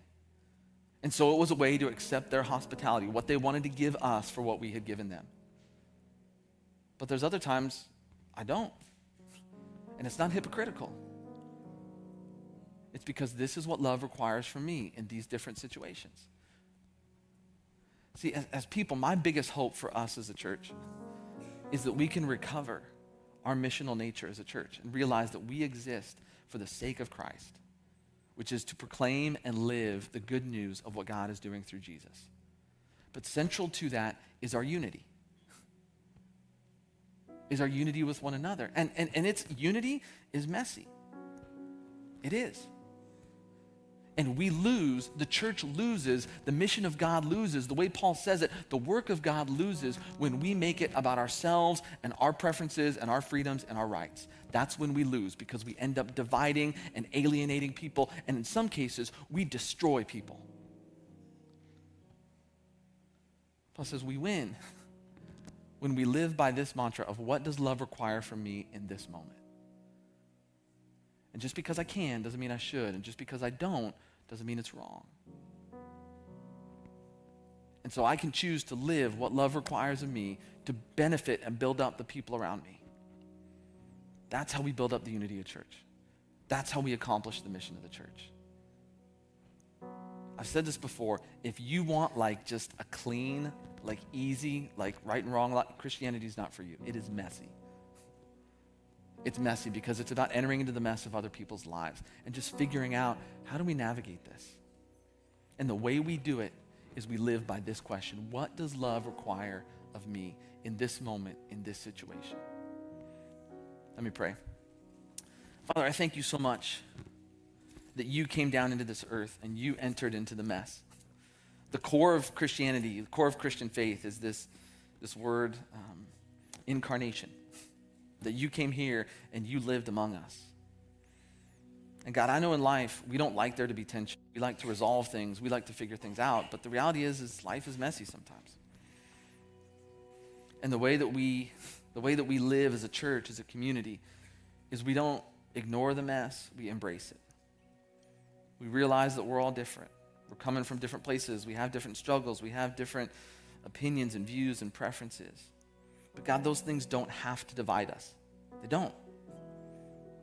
And so it was a way to accept their hospitality, what they wanted to give us for what we had given them. But there's other times I don't. And it's not hypocritical. It's because this is what love requires from me in these different situations. See, as people, my biggest hope for us as a church is that we can recover our missional nature as a church and realize that we exist for the sake of Christ. which is to proclaim and live the good news of what God is doing through Jesus. But central to that is our unity. Is our unity with one another. And its unity is messy. It is. And we lose, the church loses, the mission of God loses, the way Paul says it, the work of God loses when we make it about ourselves and our preferences and our freedoms and our rights. That's when we lose, because we end up dividing and alienating people, and in some cases, we destroy people. Paul says we win when we live by this mantra of what does love require from me in this moment? And just because I can doesn't mean I should, and just because I don't doesn't mean it's wrong. And so I can choose to live what love requires of me to benefit and build up the people around me. That's how we build up the unity of church. That's how we accomplish the mission of the church. I've said this before, if you want like just a clean, like easy, like right and wrong, Christianity is not for you. It is messy. It's messy because it's about entering into the mess of other people's lives and just figuring out, how do we navigate this? And the way we do it is we live by this question: what does love require of me in this moment, in this situation? Let me pray. Father, I thank you so much that you came down into this earth and you entered into the mess. The core of Christianity, the core of Christian faith is this word, incarnation. That you came here and you lived among us. And God, I know in life, we don't like there to be tension. We like to resolve things. We like to figure things out. But the reality is life is messy sometimes. And the way that we live as a church, as a community, is we don't ignore the mess, we embrace it. We realize that we're all different. We're coming from different places. We have different struggles. We have different opinions and views and preferences. But God, those things don't have to divide us. They don't.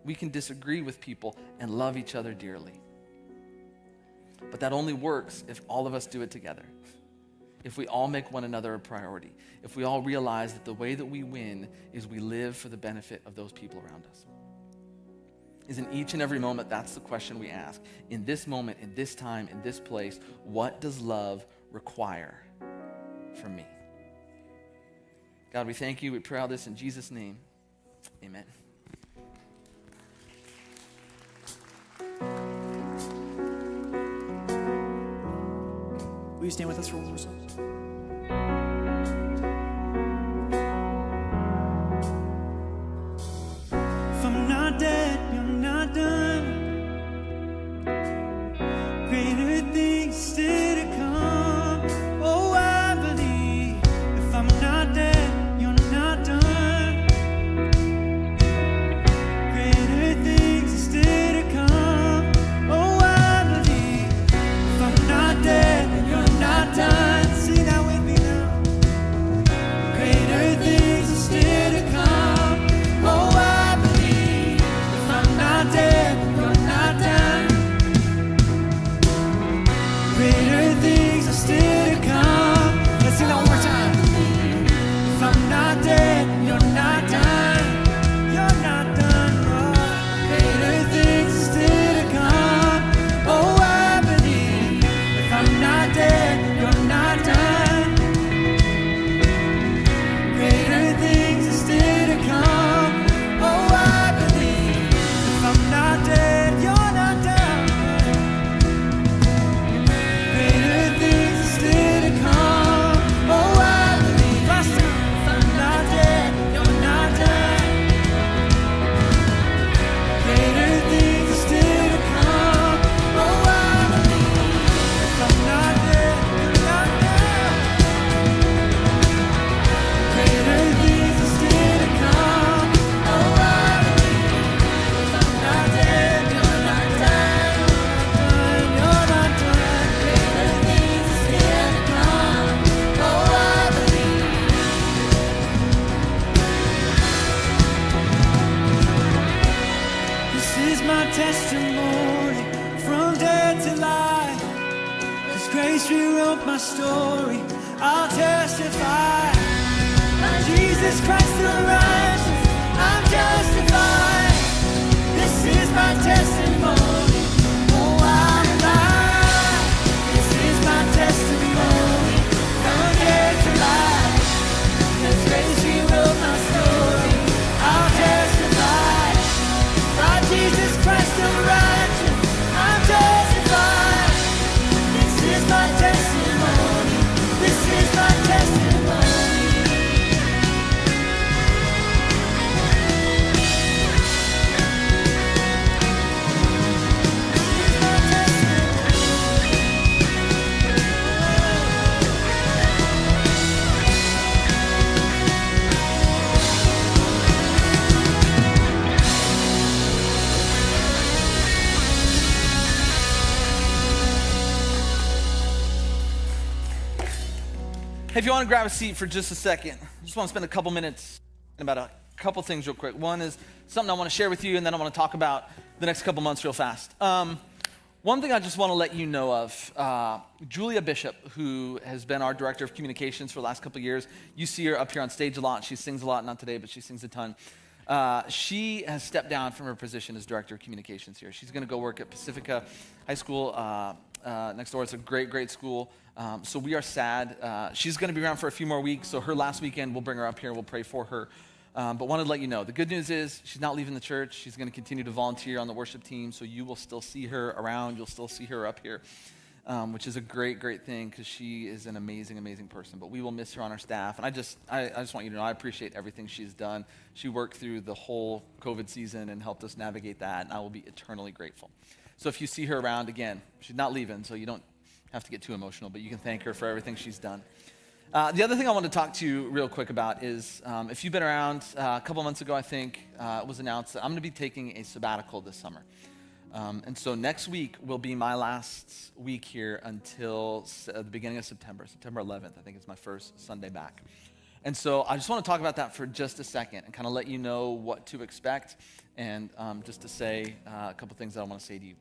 We can disagree with people and love each other dearly. But that only works if all of us do it together. If we all make one another a priority. If we all realize that the way that we win is we live for the benefit of those people around us. Is in each and every moment, that's the question we ask. In this moment, in this time, in this place, what does love require from me? God, we thank you. We pray all this in Jesus' name. Amen. Will you stand with us for one more song? If I'm not dead, you're not done. Greater things still to come. Oh, I believe. If I'm not dead, you're not done. Greater things are still to come. Oh, I believe. If I'm not dead, then you're not done. Sing that with me now. Greater things are still to come. Oh, I believe. If I'm not dead, then you're not done. Greater things are still to come. Let's sing that one more time. If I'm not dead, you're not done. You're not done. Oh, greater things are still to come. Oh, I believe. If I'm not dead, you're not done. Greater things are still to come. Oh, I believe. If I'm not dead, you're not done. Greater things are still to come. Oh, I believe. Last time. If I'm not dead, you're not done. Greater things are still to come. Oh, I believe. If I'm not dead, you're not done. Greater things are still to come. Oh, I believe. If I'm not dead, you're not done. You're not done. Greater things are still to come. Oh, I believe. This is my testimony from dead to life. 'Cause grace rewrote my story. I'll testify. By Jesus Christ the righteous, I'm justified. This is my testimony. Oh, Hey, if you want to grab a seat for just a second, I just want to spend a couple minutes about a couple things real quick. One is something I want to share with you, and then I want to talk about the next couple months real fast. One thing I just want to let you know of, Julia Bishop, who has been our director of communications for the last couple of years. You see her up here on stage a lot. She sings a lot, not today, but she sings a ton. She has stepped down from her position as director of communications here. She's going to go work at Pacifica High School next door. It's a great, great school. So we are sad. She's going to be around for a few more weeks, so her last weekend, we'll bring her up here and we'll pray for her. But wanted to let you know, the good news is she's not leaving the church. She's going to continue to volunteer on the worship team, so you will still see her around. You'll still see her up here, which is a great, great thing because she is an amazing, amazing person. But we will miss her on our staff. And I just want you to know, I appreciate everything she's done. She worked through the whole COVID season and helped us navigate that, and I will be eternally grateful. So if you see her around, again, she's not leaving, so you don't have to get too emotional, but you can thank her for everything she's done. The other thing I want to talk to you real quick about is if you've been around, a couple months ago, I think, it was announced that I'm going to be taking a sabbatical this summer. And so next week will be my last week here until the beginning of September 11th, I think is my first Sunday back. And so I just want to talk about that for just a second and kind of let you know what to expect and just to say a couple things that I want to say to you.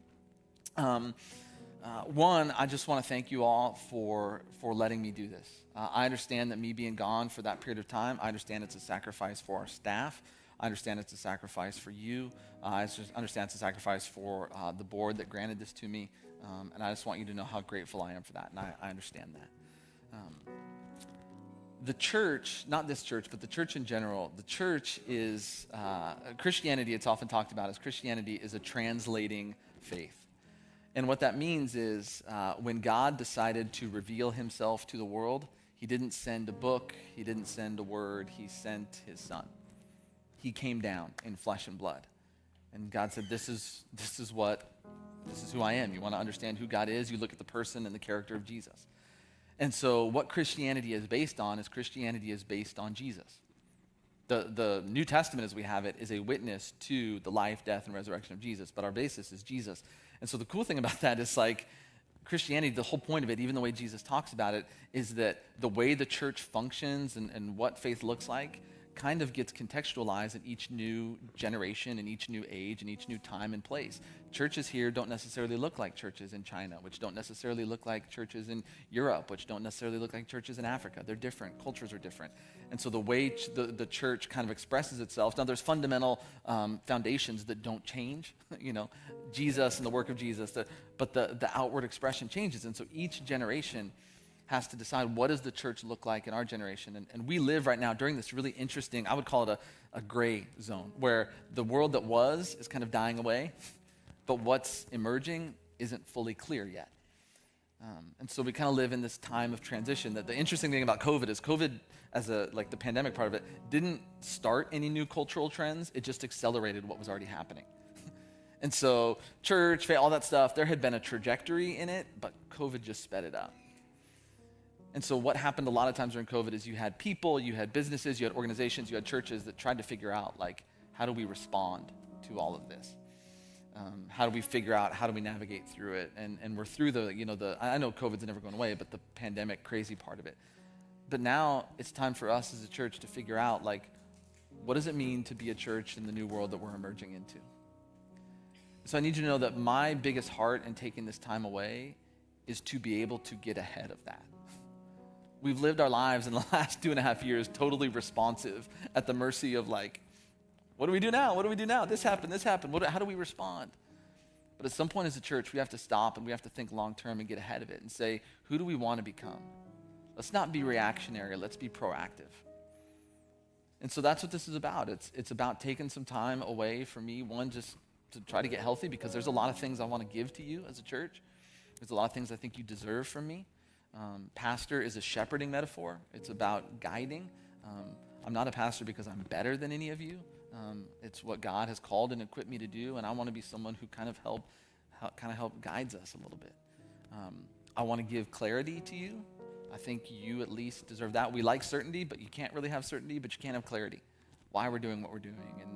One, I just want to thank you all for letting me do this. I understand that me being gone for that period of time, I understand it's a sacrifice for our staff. I understand it's a sacrifice for you. I just understand it's a sacrifice for the board that granted this to me. And I just want you to know how grateful I am for that, and I understand that. The church, not this church, but the church in general, the church is, Christianity, it's often talked about as Christianity is a translating faith. And what that means is when God decided to reveal himself to the world, he didn't send a book, he didn't send a word, he sent his son. He came down in flesh and blood. And God said, this is who I am. You want to understand who God is, you look at the person and the character of Jesus. And so what Christianity is based on is Christianity is based on Jesus. The New Testament as we have it is a witness to the life, death, and resurrection of Jesus, but our basis is Jesus. And so the cool thing about that is like Christianity, the whole point of it, even the way Jesus talks about it, is that the way the church functions and what faith looks like kind of gets contextualized in each new generation, in each new age, in each new time and place. Churches here don't necessarily look like churches in China, which don't necessarily look like churches in Europe, which don't necessarily look like churches in Africa. They're different. Cultures are different. And so the way the church kind of expresses itself, now there's fundamental foundations that don't change, Jesus and the work of Jesus, but the outward expression changes. And so each generation has to decide what does the church look like in our generation. And we live right now during this really interesting, I would call it a gray zone, where the world that was is kind of dying away, but what's emerging isn't fully clear yet. And so we kind of live in this time of transition. That the interesting thing about COVID is COVID, as the pandemic part of it, didn't start any new cultural trends. It just accelerated what was already happening. And so church, faith, all that stuff, there had been a trajectory in it, but COVID just sped it up. And so what happened a lot of times during COVID is you had people, you had businesses, you had organizations, you had churches that tried to figure out, how do we respond to all of this? How do we figure out, how do we navigate through it? And we're through I know COVID's never going away, but the pandemic crazy part of it. But now it's time for us as a church to figure out, what does it mean to be a church in the new world that we're emerging into? So I need you to know that my biggest heart in taking this time away is to be able to get ahead of that. We've lived our lives in the last 2.5 years totally responsive at the mercy of what do we do now? What do we do now? This happened. How do we respond? But at some point as a church, we have to stop and we have to think long term and get ahead of it and say, who do we want to become? Let's not be reactionary. Let's be proactive. And so that's what this is about. It's about taking some time away from me, one, just to try to get healthy, because there's a lot of things I want to give to you as a church. There's a lot of things I think you deserve from me. Pastor is a shepherding metaphor. It's about guiding. I'm not a pastor because I'm better than any of you. It's what God has called and equipped me to do, and I want to be someone who kind of help guides us a little bit. I want to give clarity to you. I think you at least deserve that. We like certainty, but you can't really have certainty, but you can't have clarity. Why we're doing what we're doing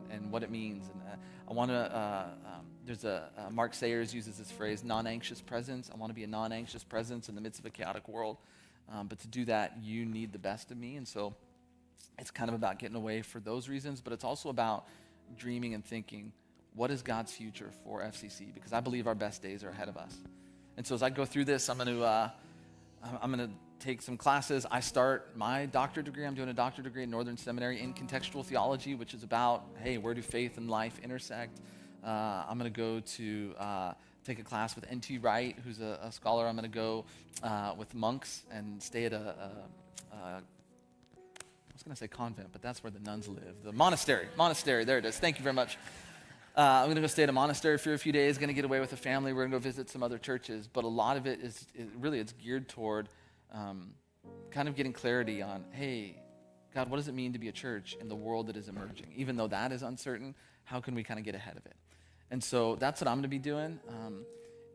and what it means. And I want to, Mark Sayers uses this phrase, non-anxious presence. I want to be a non-anxious presence in the midst of a chaotic world. But to do that, you need the best of me. And so it's kind of about getting away for those reasons, but it's also about dreaming and thinking, what is God's future for FCC? Because I believe our best days are ahead of us. And so as I go through this, I'm going to take some classes. I start my doctorate degree. I'm doing a doctorate degree at Northern Seminary in contextual theology, which is about, hey, where do faith and life intersect? I'm going to go to take a class with N.T. Wright, who's a scholar. I'm going to go with monks and stay at I was going to say convent, but that's where the nuns live. The monastery, there it is. Thank you very much. I'm going to go stay at a monastery for a few days, going to get away with a family. We're going to go visit some other churches. But a lot of it is it's geared toward kind of getting clarity on, hey, God, what does it mean to be a church in the world that is emerging? Even though that is uncertain, how can we kind of get ahead of it? And so that's what I'm going to be doing.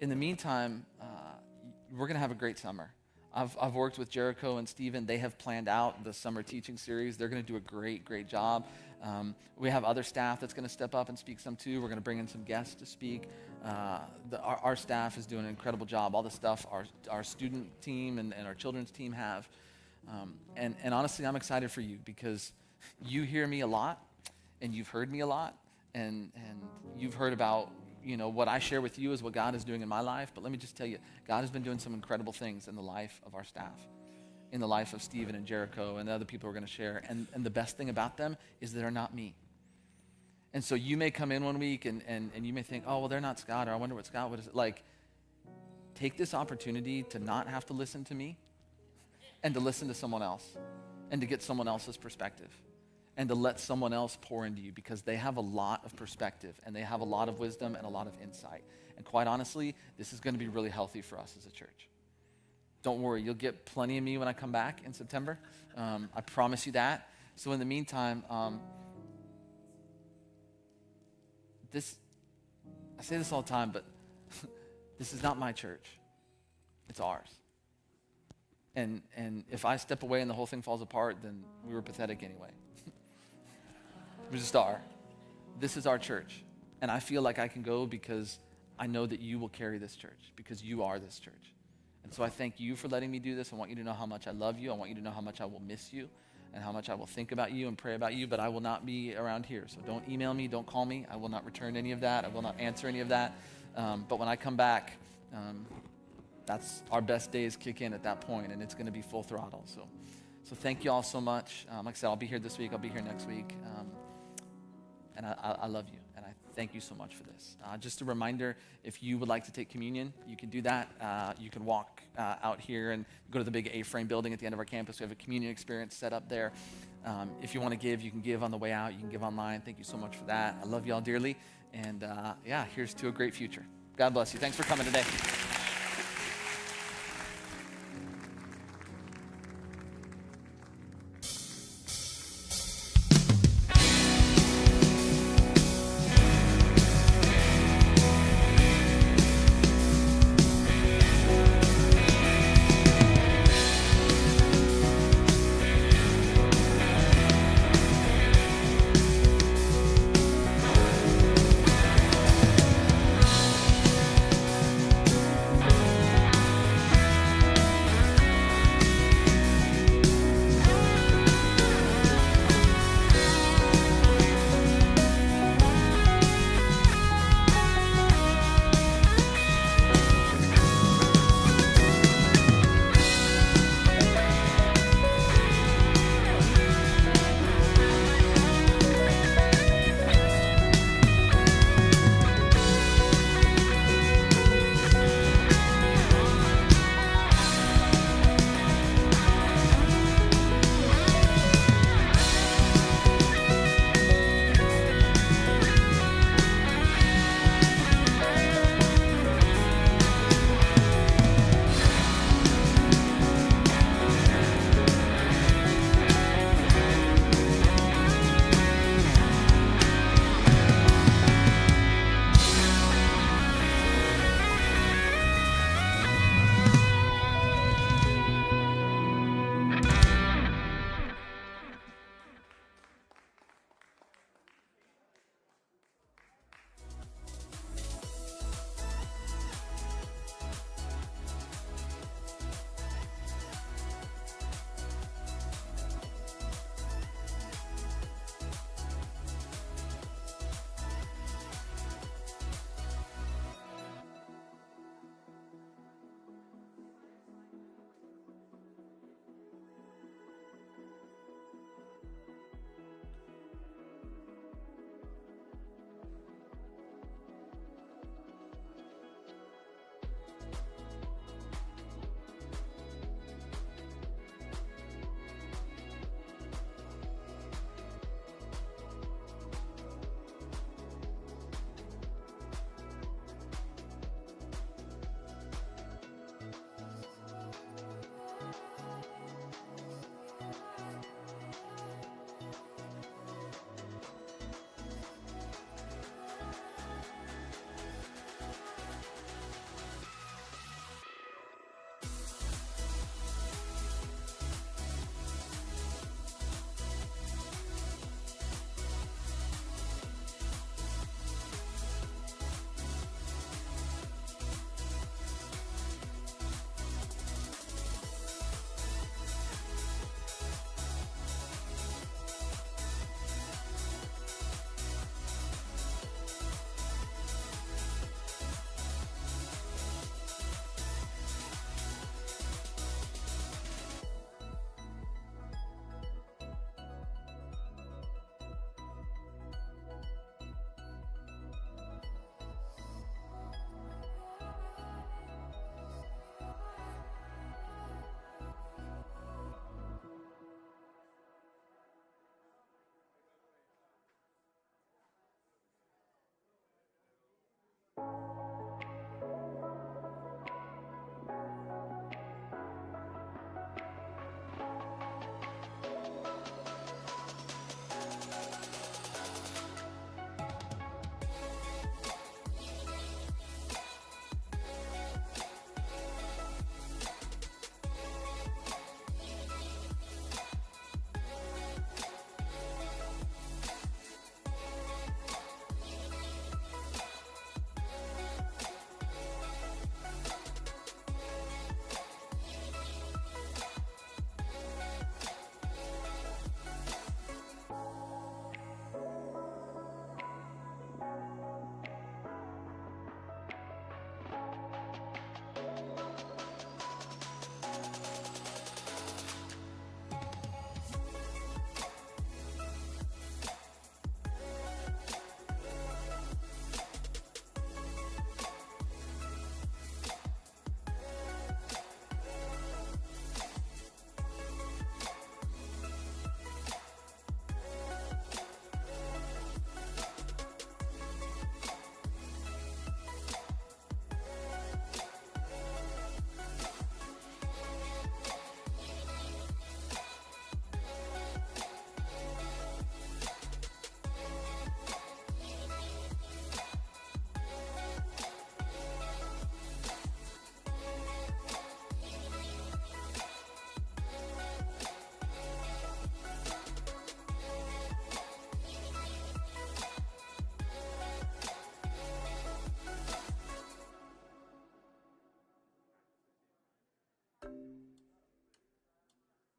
In the meantime, we're going to have a great summer. I've worked with Jericho and Stephen. They have planned out the summer teaching series. They're going to do a great job. We have other staff that's going to step up and speak some too. We're going to bring in some guests to speak. Our staff is doing an incredible job. All the stuff our student team and our children's team have. And honestly, I'm excited for you because you hear me a lot and you've heard me a lot and you've heard about what I share with you is what God is doing in my life. But let me just tell you, God has been doing some incredible things in the life of our staff, in the life of Stephen and Jericho and the other people we're going to share. And the best thing about them is they're not me. And so you may come in one week and you may think, oh, well, they're not Scott, or I wonder what Scott would. Like, take this opportunity to not have to listen to me and to listen to someone else and to get someone else's perspective and to let someone else pour into you because they have a lot of perspective and they have a lot of wisdom and a lot of insight. And quite honestly, this is going to be really healthy for us as a church. Don't worry, you'll get plenty of me when I come back in September. I promise you that. So in the meantime, I say this all the time, but this is not my church. It's ours. And if I step away and the whole thing falls apart, then we were pathetic anyway. We just are. This is our church. And I feel like I can go because I know that you will carry this church, because you are this church. And so I thank you for letting me do this. I want you to know how much I love you. I want you to know how much I will miss you and how much I will think about you and pray about you, but I will not be around here. So don't email me, don't call me. I will not return any of that. I will not answer any of that. But when I come back, that's our best days kick in at that point, and it's going to be full throttle. So thank you all so much. Like I said, I'll be here this week. I'll be here next week. And I love you, and I thank you so much for this. Just a reminder, if you would like to take communion, you can do that. You can walk out here and go to the big A-frame building at the end of our campus. We have a communion experience set up there. If you want to give, you can give on the way out. You can give online. Thank you so much for that. I love you all dearly, and here's to a great future. God bless you. Thanks for coming today.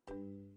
you.